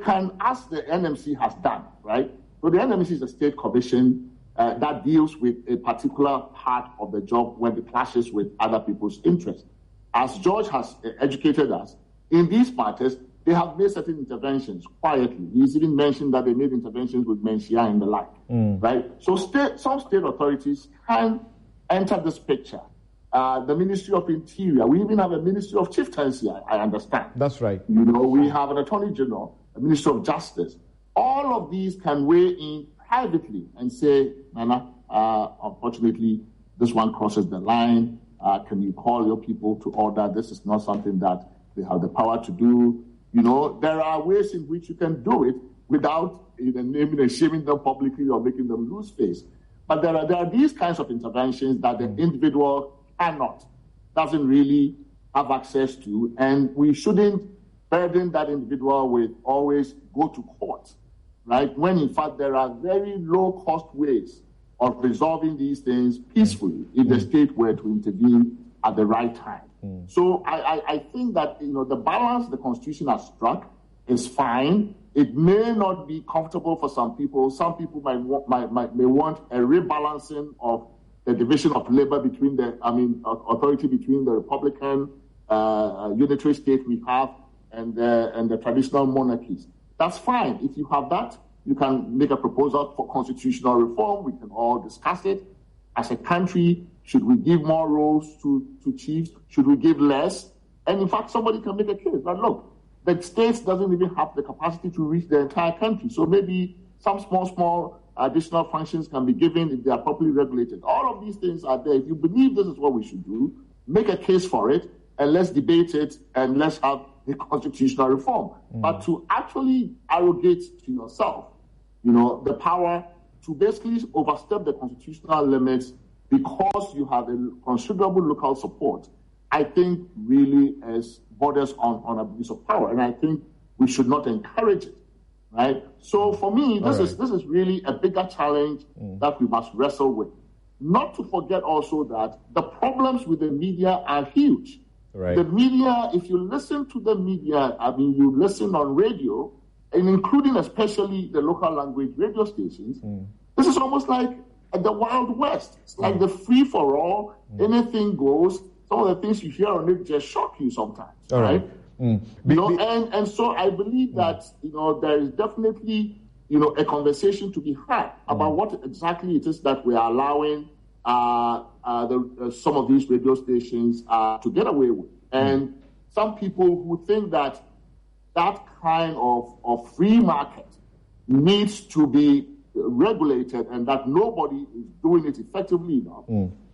can, as the NMC has done, right? So the NMC is a state commission that deals with a particular part of the job when it clashes with other people's interests. As George has educated us, in these matters, they have made certain interventions quietly. He's even mentioned that they made interventions with Menchia and the like, right? So some state authorities can enter this picture. The Ministry of Interior, we even have a Ministry of Chieftaincy, I understand. That's right. We have an Attorney General, a Ministry of Justice. All of these can weigh in privately and say, Nana, unfortunately, this one crosses the line. Can you call your people to order? This is not something that they have the power to do. There are ways in which you can do it without even naming and shaming them publicly or making them lose face. But there are these kinds of interventions that the individual doesn't really have access to, and we shouldn't burden that individual with always go to court, right? When in fact there are very low-cost ways of resolving these things peacefully if the state were to intervene at the right time. So I think that the balance the Constitution has struck is fine. It may not be comfortable for some people. Some people may want a rebalancing of the division of labor between authority between the Republican unitary state we have and the traditional monarchies. That's fine. If you have that, you can make a proposal for constitutional reform. We can all discuss it. As a country, should we give more roles to chiefs? Should we give less? And in fact, somebody can make a case. But look, the states doesn't even have the capacity to reach the entire country. So maybe some small additional functions can be given if they are properly regulated. All of these things are there. If you believe this is what we should do, make a case for it, and let's debate it, and let's have a constitutional reform. But to actually arrogate to yourself, the power to basically overstep the constitutional limits because you have a considerable local support, I think really borders on abuse of power. And I think we should not encourage it. Right? So for me, this is really a bigger challenge that we must wrestle with. Not to forget also that the problems with the media are huge. Right. The media, if you listen to the media, I mean, you listen on radio, and including especially the local language radio stations, this is almost like the Wild West. It's like the free-for-all, anything goes. Some of the things you hear on it just shock you sometimes, right? You know, and so I believe that, you know, there is definitely, you know, a conversation to be had about what exactly it is that we are allowing some of these radio stations to get away with. And some people who think that that kind of free market needs to be regulated and that nobody is doing it effectively enough,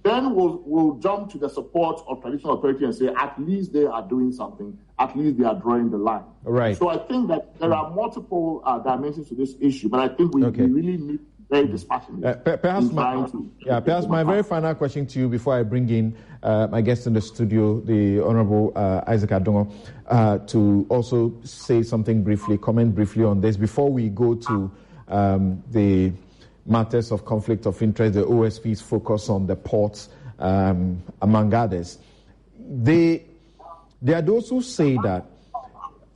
then we'll jump to the support of traditional authority and say, at least they are doing something, at least they are drawing the line. Right. So I think that there are multiple dimensions to this issue, but I think we really need very dispassionate. Perhaps my very final question to you before I bring in my guest in the studio, the Honorable Isaac Adongo, to also say something briefly, comment briefly on this before we go to the matters of conflict of interest, the OSP's focus on the ports, among others. There are those who say that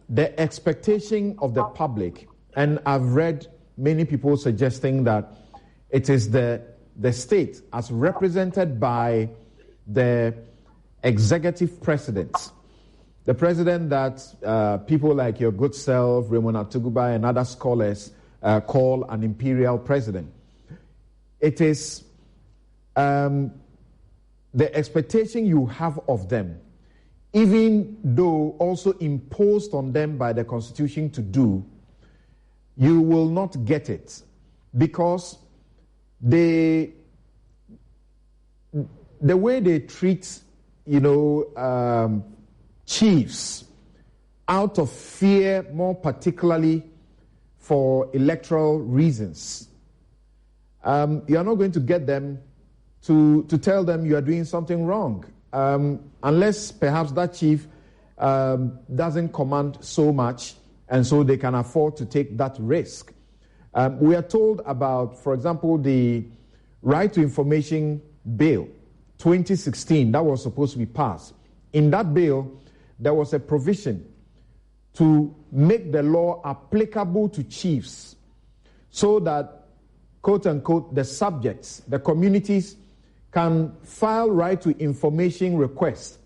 the expectation of the public, and I've read many people suggesting that it is the state as represented by the executive president, the president that people like your good self, Raymond Atuguba, and other scholars call an imperial president. It is the expectation you have of them, even though also imposed on them by the Constitution to do, you will not get it because the way they treat, chiefs out of fear, more particularly for electoral reasons, you are not going to get them to tell them you are doing something wrong, unless perhaps that chief doesn't command so much and so they can afford to take that risk. We are told about, for example, the Right to Information Bill 2016 that was supposed to be passed. In that bill, there was a provision to make the law applicable to chiefs so that, quote unquote, the subjects, the communities can file right to information requests.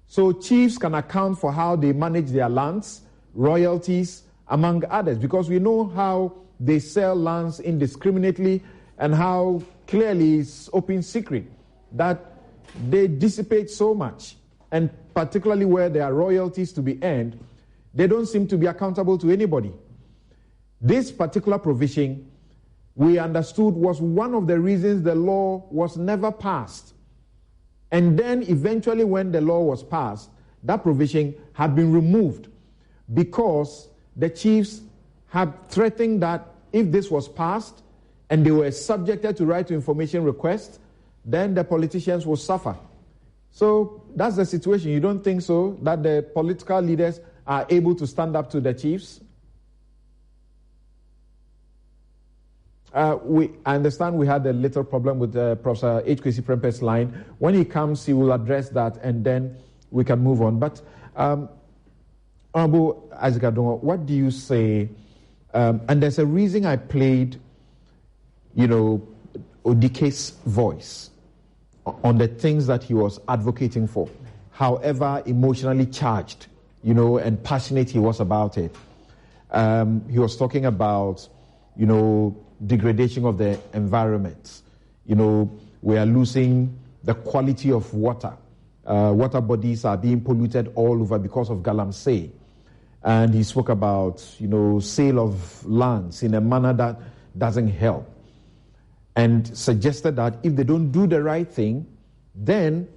So chiefs can account for how they manage their lands, royalties, among others, because we know how they sell lands indiscriminately and how clearly it's open secret that they dissipate so much, and particularly where there are royalties to be earned, they don't seem to be accountable to anybody. This particular provision, we understood, was one of the reasons the law was never passed. And then eventually when the law was passed, that provision had been removed because the chiefs had threatened that if this was passed and they were subjected to right to information requests, then the politicians will suffer. So that's the situation. You don't think so, that the political leaders are able to stand up to the chiefs? I understand we had a little problem with Professor H.K.C. Prempeh's line. When he comes, he will address that, and then we can move on. But, Honorable Isaac Adongo, what do you say? And there's a reason I played, Odike's voice on the things that he was advocating for, however emotionally charged, and passionate he was about it. He was talking about, degradation of the environment. We are losing the quality of water. Water bodies are being polluted all over because of galamsey. And he spoke about, sale of lands in a manner that doesn't help. And suggested that if they don't do the right thing, then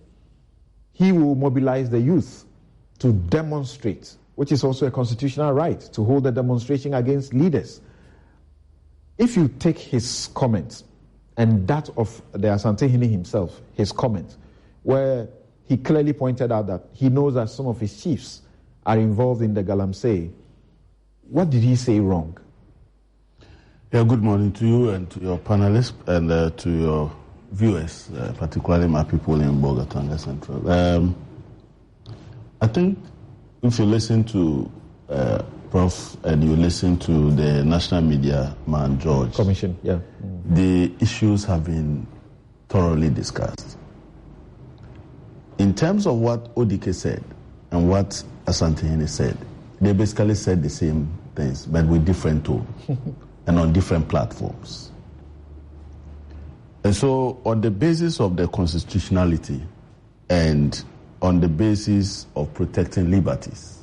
he will mobilize the youth to demonstrate, which is also a constitutional right, to hold a demonstration against leaders. If you take his comment and that of the Asantehene himself, his comment, where he clearly pointed out that he knows that some of his chiefs are involved in the galamsey, what did he say wrong? Yeah, good morning to you and to your panelists and to your viewers, particularly my people in Bogota and the Central. I think if you listen to Prof. and you listen to the national media man, George, Commission, the issues have been thoroughly discussed. In terms of what Odike said and what Asantehene said, they basically said the same things, but with different tone and on different platforms. And so, on the basis of the constitutionality and on the basis of protecting liberties,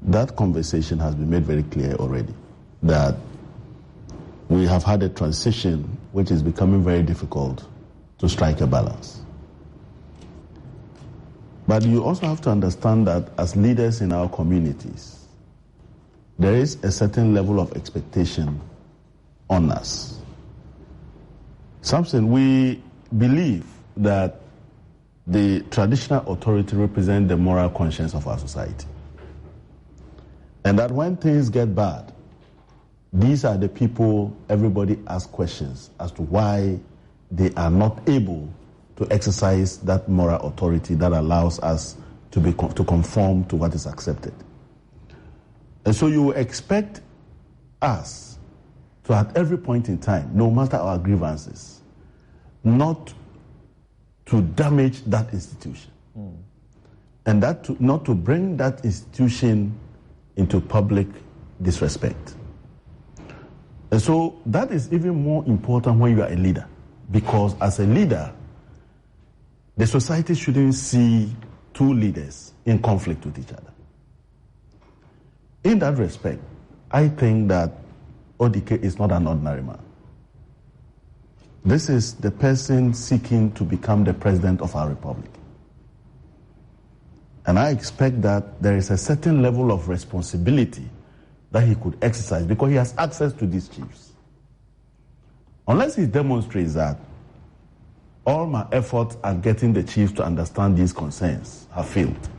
that conversation has been made very clear already, that we have had a transition which is becoming very difficult to strike a balance. But you also have to understand that as leaders in our communities, there is a certain level of expectation on us. Something we believe that the traditional authority represents the moral conscience of our society. And that when things get bad, these are the people everybody asks questions as to why they are not able to exercise that moral authority that allows us to conform to what is accepted. And so you expect us to, at every point in time, no matter our grievances, not to damage that institution. And that not to bring that institution into public disrespect. And so that is even more important when you are a leader, because as a leader, the society shouldn't see two leaders in conflict with each other. In that respect, I think that Odike is not an ordinary man. This is the person seeking to become the president of our republic. And I expect that there is a certain level of responsibility that he could exercise because he has access to these chiefs. Unless he demonstrates that all my efforts at getting the chiefs to understand these concerns have failed.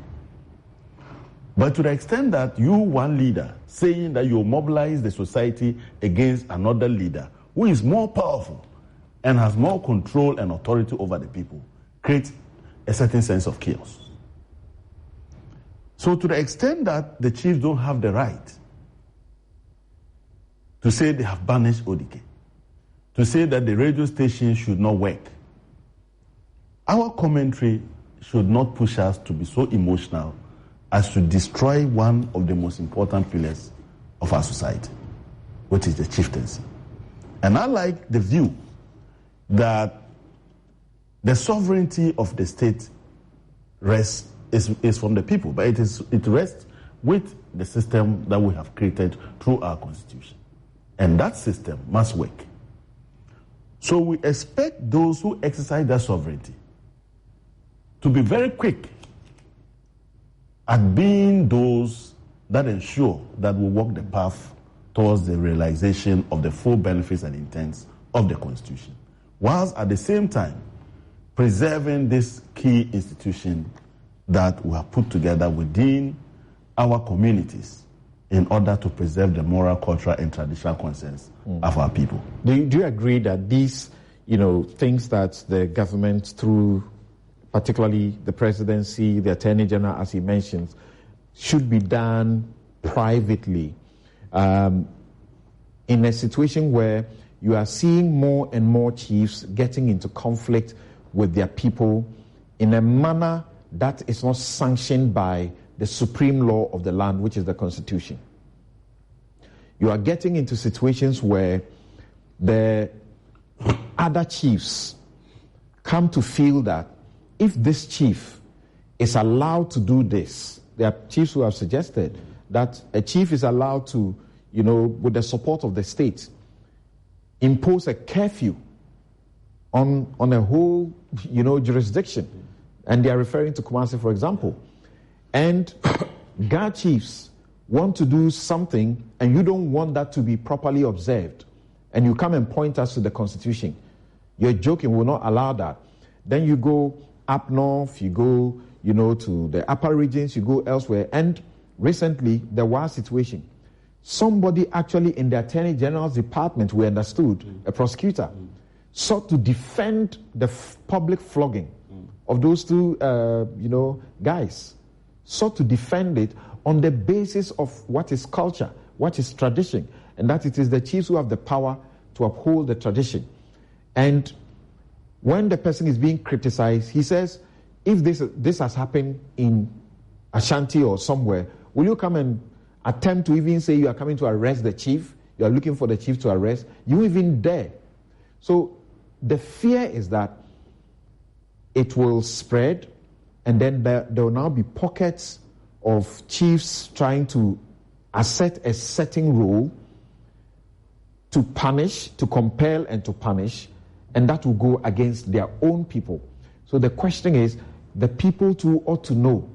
But to the extent that you, one leader, saying that you mobilize the society against another leader who is more powerful and has more control and authority over the people, creates a certain sense of chaos. So to the extent that the chiefs don't have the right to say they have banished Odike, to say that the radio station should not work, our commentary should not push us to be so emotional as to destroy one of the most important pillars of our society, which is the chieftaincy. And I like the view that the sovereignty of the state is from the people, but it rests with the system that we have created through our constitution. And that system must work. So we expect those who exercise that sovereignty to be very quick at being those that ensure that we walk the path towards the realization of the full benefits and intents of the Constitution, whilst at the same time preserving this key institution that we have put together within our communities in order to preserve the moral, cultural, and traditional concerns of our people. Do you agree that these, things that the government, through particularly the presidency, the Attorney General, as he mentions, should be done privately, in a situation where you are seeing more and more chiefs getting into conflict with their people in a manner that is not sanctioned by the supreme law of the land, which is the Constitution? You are getting into situations where the other chiefs come to feel that if this chief is allowed to do this, there are chiefs who have suggested that a chief is allowed to, with the support of the state, impose a curfew on a whole, jurisdiction. And they are referring to Kumasi, for example. And guard chiefs want to do something, and you don't want that to be properly observed, and you come and point us to the Constitution. You're joking, we'll not allow that. Then you go up north, you go, to the upper regions, you go elsewhere. And recently, there was a situation. Somebody actually in the Attorney General's department, we understood, a prosecutor, sought to defend the public flogging of those two, guys. sought to defend it on the basis of what is culture, what is tradition, and that it is the chiefs who have the power to uphold the tradition. And when the person is being criticized, he says, if this has happened in Ashanti or somewhere, will you come and attempt to even say you are coming to arrest the chief? You are looking for the chief to arrest? You even dare. So the fear is that it will spread, and then there will now be pockets of chiefs trying to assert a certain role to punish, to compel and to punish, and that will go against their own people. So the question is, the people too ought to know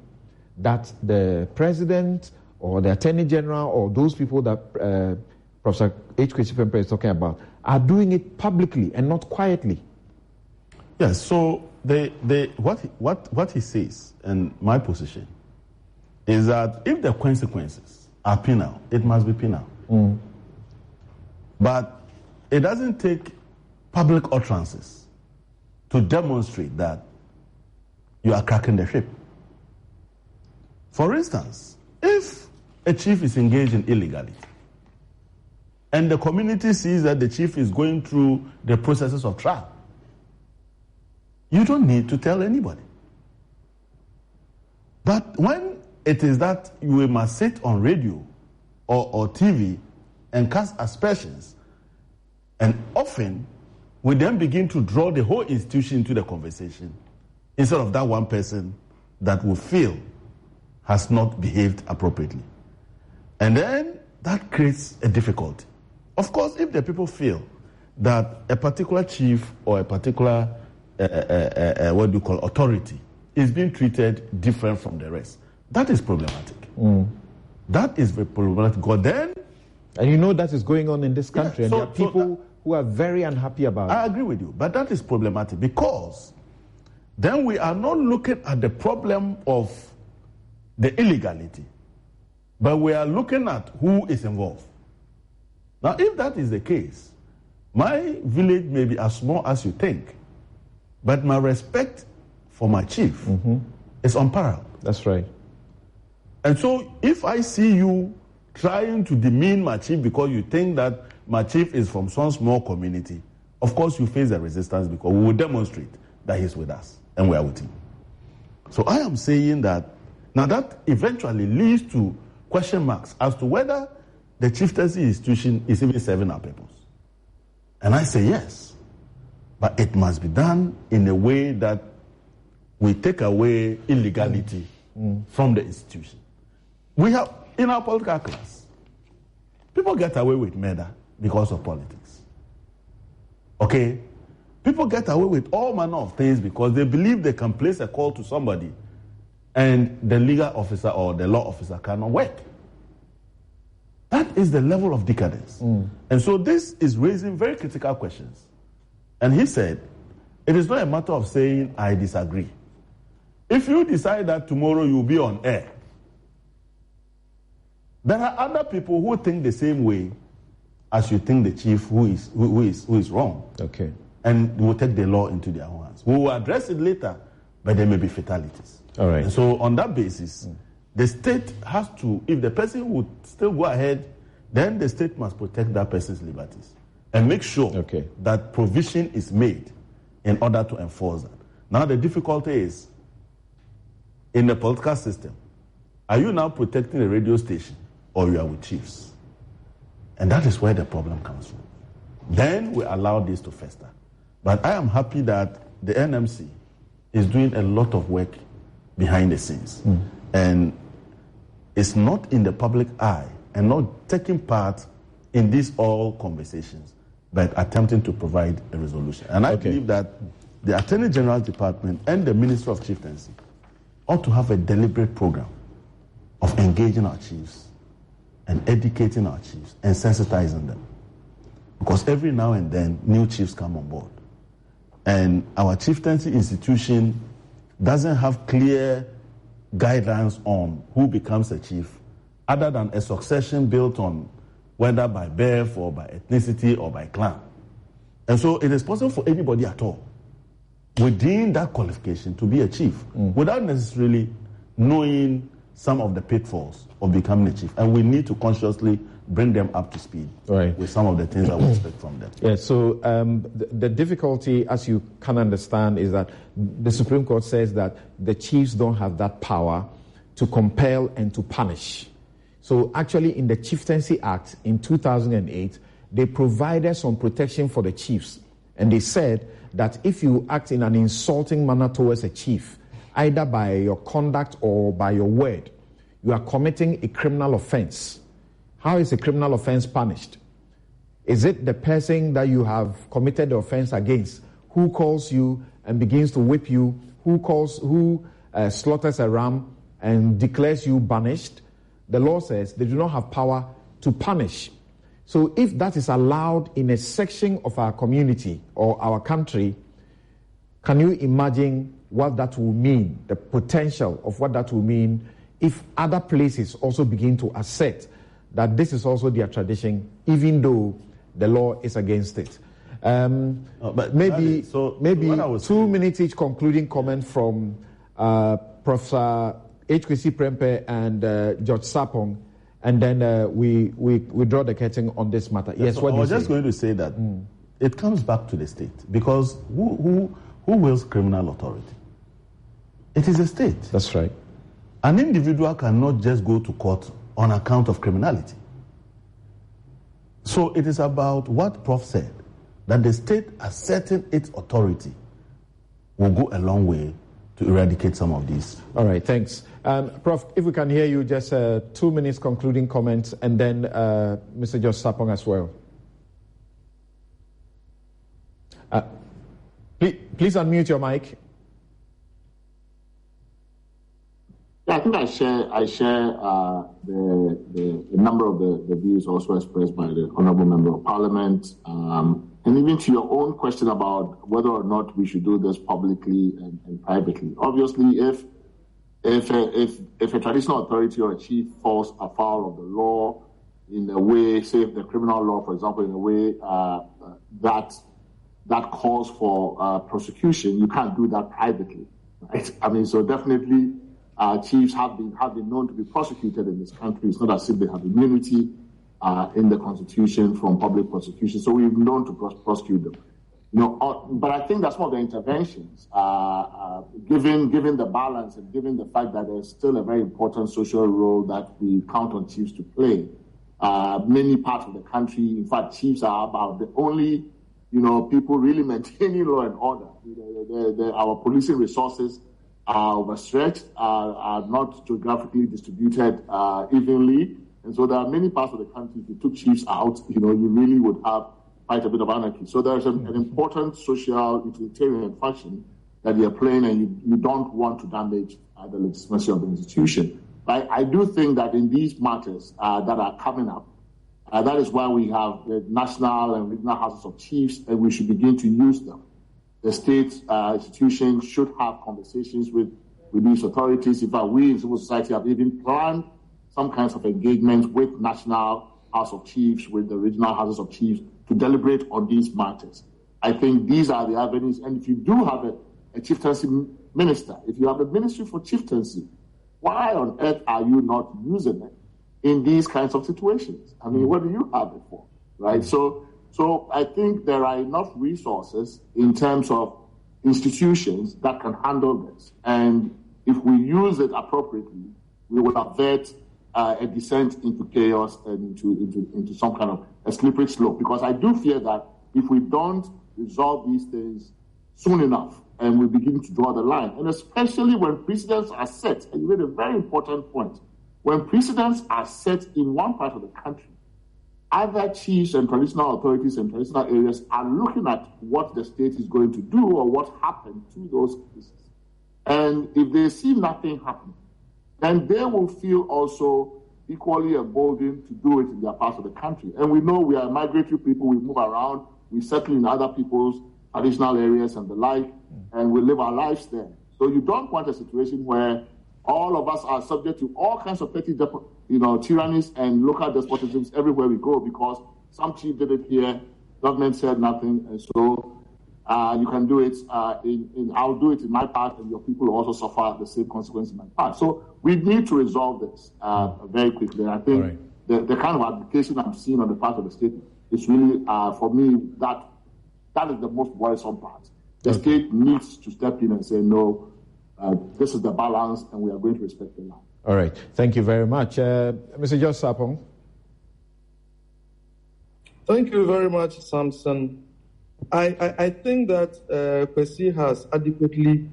that the president or the attorney general or those people that Professor H. Kwesi Pempe is talking about are doing it publicly and not quietly. Yes, so what he says, and my position, is that if the consequences are penal, it must be penal. But it doesn't take public utterances to demonstrate that you are cracking the whip. For instance, if a chief is engaged in illegality and the community sees that the chief is going through the processes of trial, you don't need to tell anybody. But when it is that you must sit on radio or TV and cast aspersions, and often we then begin to draw the whole institution into the conversation instead of that one person that we feel has not behaved appropriately. And then that creates a difficulty. Of course, if the people feel that a particular chief or a particular authority is being treated different from the rest, that is problematic. That is very problematic. Because then, and you know that is going on in this country, and there are people who are very unhappy about it. I agree with you, but that is problematic because then we are not looking at the problem of the illegality, but we are looking at who is involved. Now, if that is the case, my village may be as small as you think, but my respect for my chief is unparalleled. That's right. And so if I see you trying to demean my chief because you think that my chief is from some small community, of course you face the resistance because we will demonstrate that he's with us and we are with him. So I am saying that now that eventually leads to question marks as to whether the chieftaincy institution is even serving our purpose. And I say yes, but it must be done in a way that we take away illegality from the institution. We have, in our political class, people get away with murder because of politics. Okay? People get away with all manner of things because they believe they can place a call to somebody and the legal officer or the law officer cannot work. That is the level of decadence. And so this is raising very critical questions. And he said, it is not a matter of saying, I disagree. If you decide that tomorrow you'll be on air, there are other people who think the same way as you think the chief who is wrong. Okay. And will take the law into their own hands. We will address it later, but there may be fatalities. All right. And so on that basis, the state has to, if the person would still go ahead, then the state must protect that person's liberties and make sure that provision is made in order to enforce that. Now the difficulty is, in the political system, are you now protecting a radio station or you are with chiefs? And that is where the problem comes from. Then we allow this to fester. But I am happy that the NMC is doing a lot of work behind the scenes. And it's not in the public eye and not taking part in these all conversations, but attempting to provide a resolution. And I believe that the Attorney General's Department and the Ministry of Chieftaincy ought to have a deliberate program of engaging our chiefs and educating our chiefs and sensitizing them. Because every now and then, new chiefs come on board. And our chieftaincy institution doesn't have clear guidelines on who becomes a chief, other than a succession built on whether by birth or by ethnicity or by clan. And so it is possible for anybody at all within that qualification to be a chief without necessarily knowing some of the pitfalls of becoming a chief. And we need to consciously bring them up to speed with some of the things that we expect from them. Yeah, so the difficulty, as you can understand, is that the Supreme Court says that the chiefs don't have that power to compel and to punish. So actually in the Chieftaincy Act in 2008, they provided some protection for the chiefs. And they said that if you act in an insulting manner towards a chief, either by your conduct or by your word, you are committing a criminal offense. How is a criminal offense punished? Is it the person that you have committed the offense against who calls you and begins to whip you, who slaughters a ram and declares you banished? The law says they do not have power to punish. So if that is allowed in a section of our community or our country, can you imagine what that will mean, the potential of what that will mean if other places also begin to assert that this is also their tradition, even though the law is against it? But maybe 2 minutes each concluding comment from Professor H.K.C. Prempeh and George Sapong, and then we draw the curtain on this matter. Yes, so I was just going to say that it comes back to the state, because who wields criminal authority? It is the state. That's right. An individual cannot just go to court on account of criminality. So it is about what Prof said, that the state asserting its authority will go a long way to eradicate some of these. All right, thanks. Prof, if we can hear you, just 2 minutes concluding comments, and then Mr. George Sapong as well. Please unmute your mic. Yeah, I think I share the number of the views also expressed by the Honourable Member of Parliament, and even to your own question about whether or not we should do this publicly and privately. Obviously, if a traditional authority or a chief falls afoul of the law in a way, say the criminal law, for example, in a way that calls for prosecution, you can't do that privately, right? I mean, so definitely. Chiefs have been known to be prosecuted in this country. It's not as if they have immunity in the Constitution from public prosecution. So we've known to prosecute them. But I think that's one of the interventions, given the balance and given the fact that there's still a very important social role that we count on chiefs to play. Many parts of the country, in fact, chiefs are about the only, people really maintaining law and order. Our policing resources are overstretched, are not geographically distributed evenly. And so there are many parts of the country, if you took chiefs out, you really would have quite a bit of anarchy. So there's an important social utilitarian function that you're playing, and you don't want to damage the legitimacy of the institution. But I do think that in these matters that are coming up, that is why we have the national and regional houses of chiefs, and we should begin to use them. The state institutions should have conversations with these authorities. In fact, we in civil society have even planned some kinds of engagements with National House of Chiefs, with the regional houses of chiefs, to deliberate on these matters. I think these are the avenues. And if you do have a chieftaincy minister, if you have a ministry for chieftaincy, why on earth are you not using it in these kinds of situations? I mean, what do you have it for, right? So I think there are enough resources in terms of institutions that can handle this. And if we use it appropriately, we will avert a descent into chaos and into some kind of a slippery slope. Because I do fear that if we don't resolve these things soon enough and we begin to draw the line, and especially when precedents are set, and you made a very important point, when precedents are set in one part of the country, other chiefs and traditional authorities and traditional areas are looking at what the state is going to do or what happened to those cases. And if they see nothing happen, then they will feel also equally emboldened to do it in their parts of the country. And we know we are migratory people, we move around, we settle in other people's traditional areas and the like, and we live our lives there. So you don't want a situation where all of us are subject to all kinds of petty tyrannies and local despotisms everywhere we go, because some chief did it here, government said nothing, and so You can do it I'll do it in my part, and your people will also suffer the same consequence in my part. So we need to resolve this very quickly. I think the kind of application I'm seeing on the part of the state is really, for me, that is the most worrisome part. The state needs to step in and say, no, this is the balance, and we are going to respect the law. All right. Thank you very much. Mr. George Sapong. Thank you very much, Samson. I think that Kwesi has adequately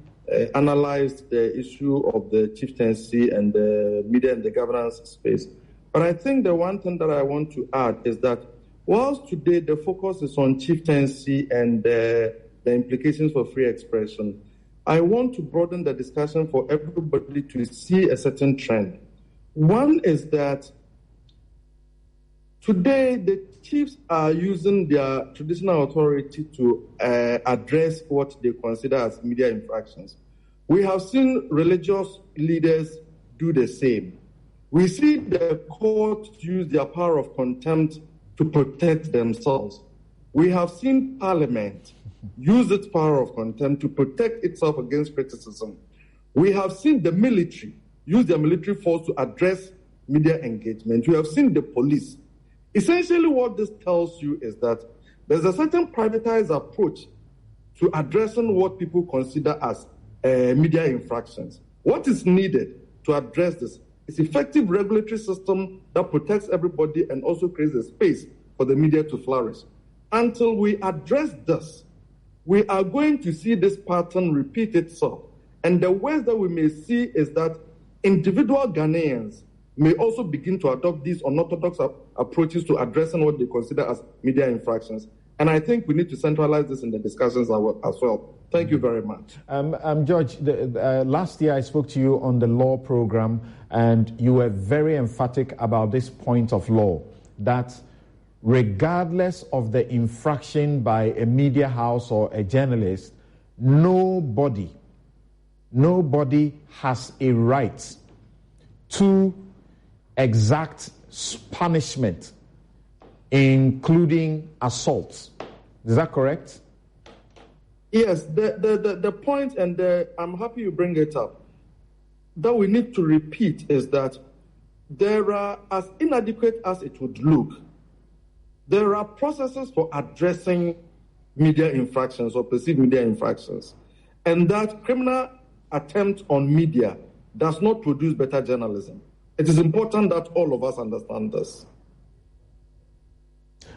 analyzed the issue of the chieftaincy and the media and the governance space. But I think the one thing that I want to add is that whilst today the focus is on chieftaincy and the implications for free expression, I want to broaden the discussion for everybody to see a certain trend. One is that today the chiefs are using their traditional authority to address what they consider as media infractions. We have seen religious leaders do the same. We see the courts use their power of contempt to protect themselves. We have seen Parliament use its power of contempt to protect itself against criticism. We have seen the military use their military force to address media engagement. We have seen the police. Essentially, what this tells you is that there's a certain privatized approach to addressing what people consider as media infractions. What is needed to address this is effective regulatory system that protects everybody and also creates a space for the media to flourish. Until we address this, we are going to see this pattern repeat itself. And the worst that we may see is that individual Ghanaians may also begin to adopt these unorthodox approaches to addressing what they consider as media infractions. And I think we need to centralize this in the discussions as well. Thank you very much. George, last year I spoke to you on the law program, and you were very emphatic about this point of law, that regardless of the infraction by a media house or a journalist, nobody has a right to exact punishment, including assaults. Is that correct? Yes, the point, and I'm happy you bring it up, that we need to repeat is that there are, as inadequate as it would look, there are processes for addressing media infractions or perceived media infractions, and that criminal attempt on media does not produce better journalism. It is important that all of us understand this.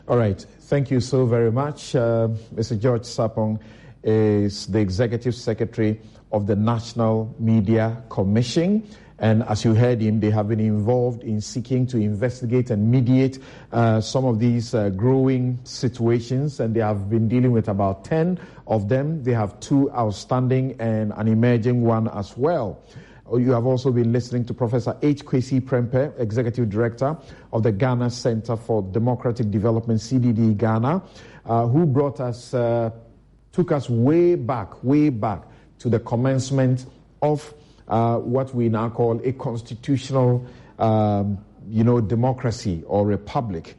All right. Thank you so very much. Mr. George Sapong is the Executive Secretary of the National Media Commission. And as you heard him, they have been involved in seeking to investigate and mediate some of these growing situations. And they have been dealing with about 10 of them. They have 2 outstanding and an emerging one as well. You have also been listening to Professor H. Kwesi Prempeh, Executive Director of the Ghana Center for Democratic Development, CDD Ghana, who took us way back to the commencement of what we now call a constitutional, democracy or republic,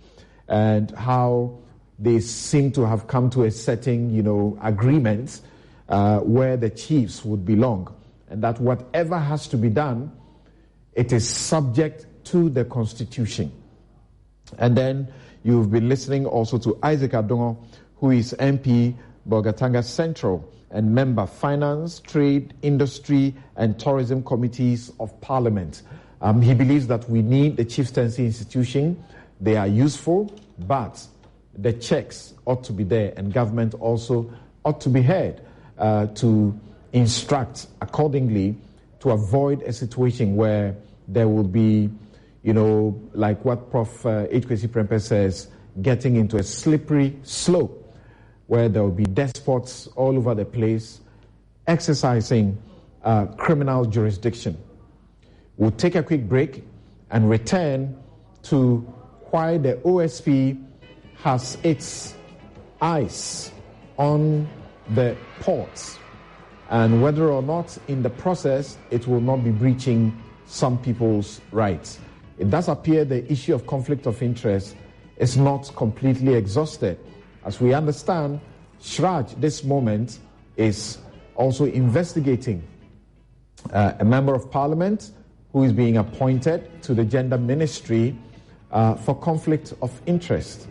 and how they seem to have come to a certain, agreement where the chiefs would belong. And that whatever has to be done, it is subject to the Constitution. And then you've been listening also to Isaac Adongo, who is MP, Bolgatanga Central, and member Finance, Trade, Industry, and Tourism Committees of Parliament. He believes that we need the chieftaincy institution. They are useful, but the checks ought to be there, and government also ought to be heard to instruct accordingly to avoid a situation where there will be, like what Prof. H. Kwesi Prempeh says, getting into a slippery slope where there will be despots all over the place exercising criminal jurisdiction. We'll take a quick break and return to why the OSP has its eyes on the ports, and whether or not in the process it will not be breaching some people's rights. It does appear the issue of conflict of interest is not completely exhausted. As we understand, Shraj, this moment, is also investigating a member of parliament who is being appointed to the gender ministry for conflict of interest.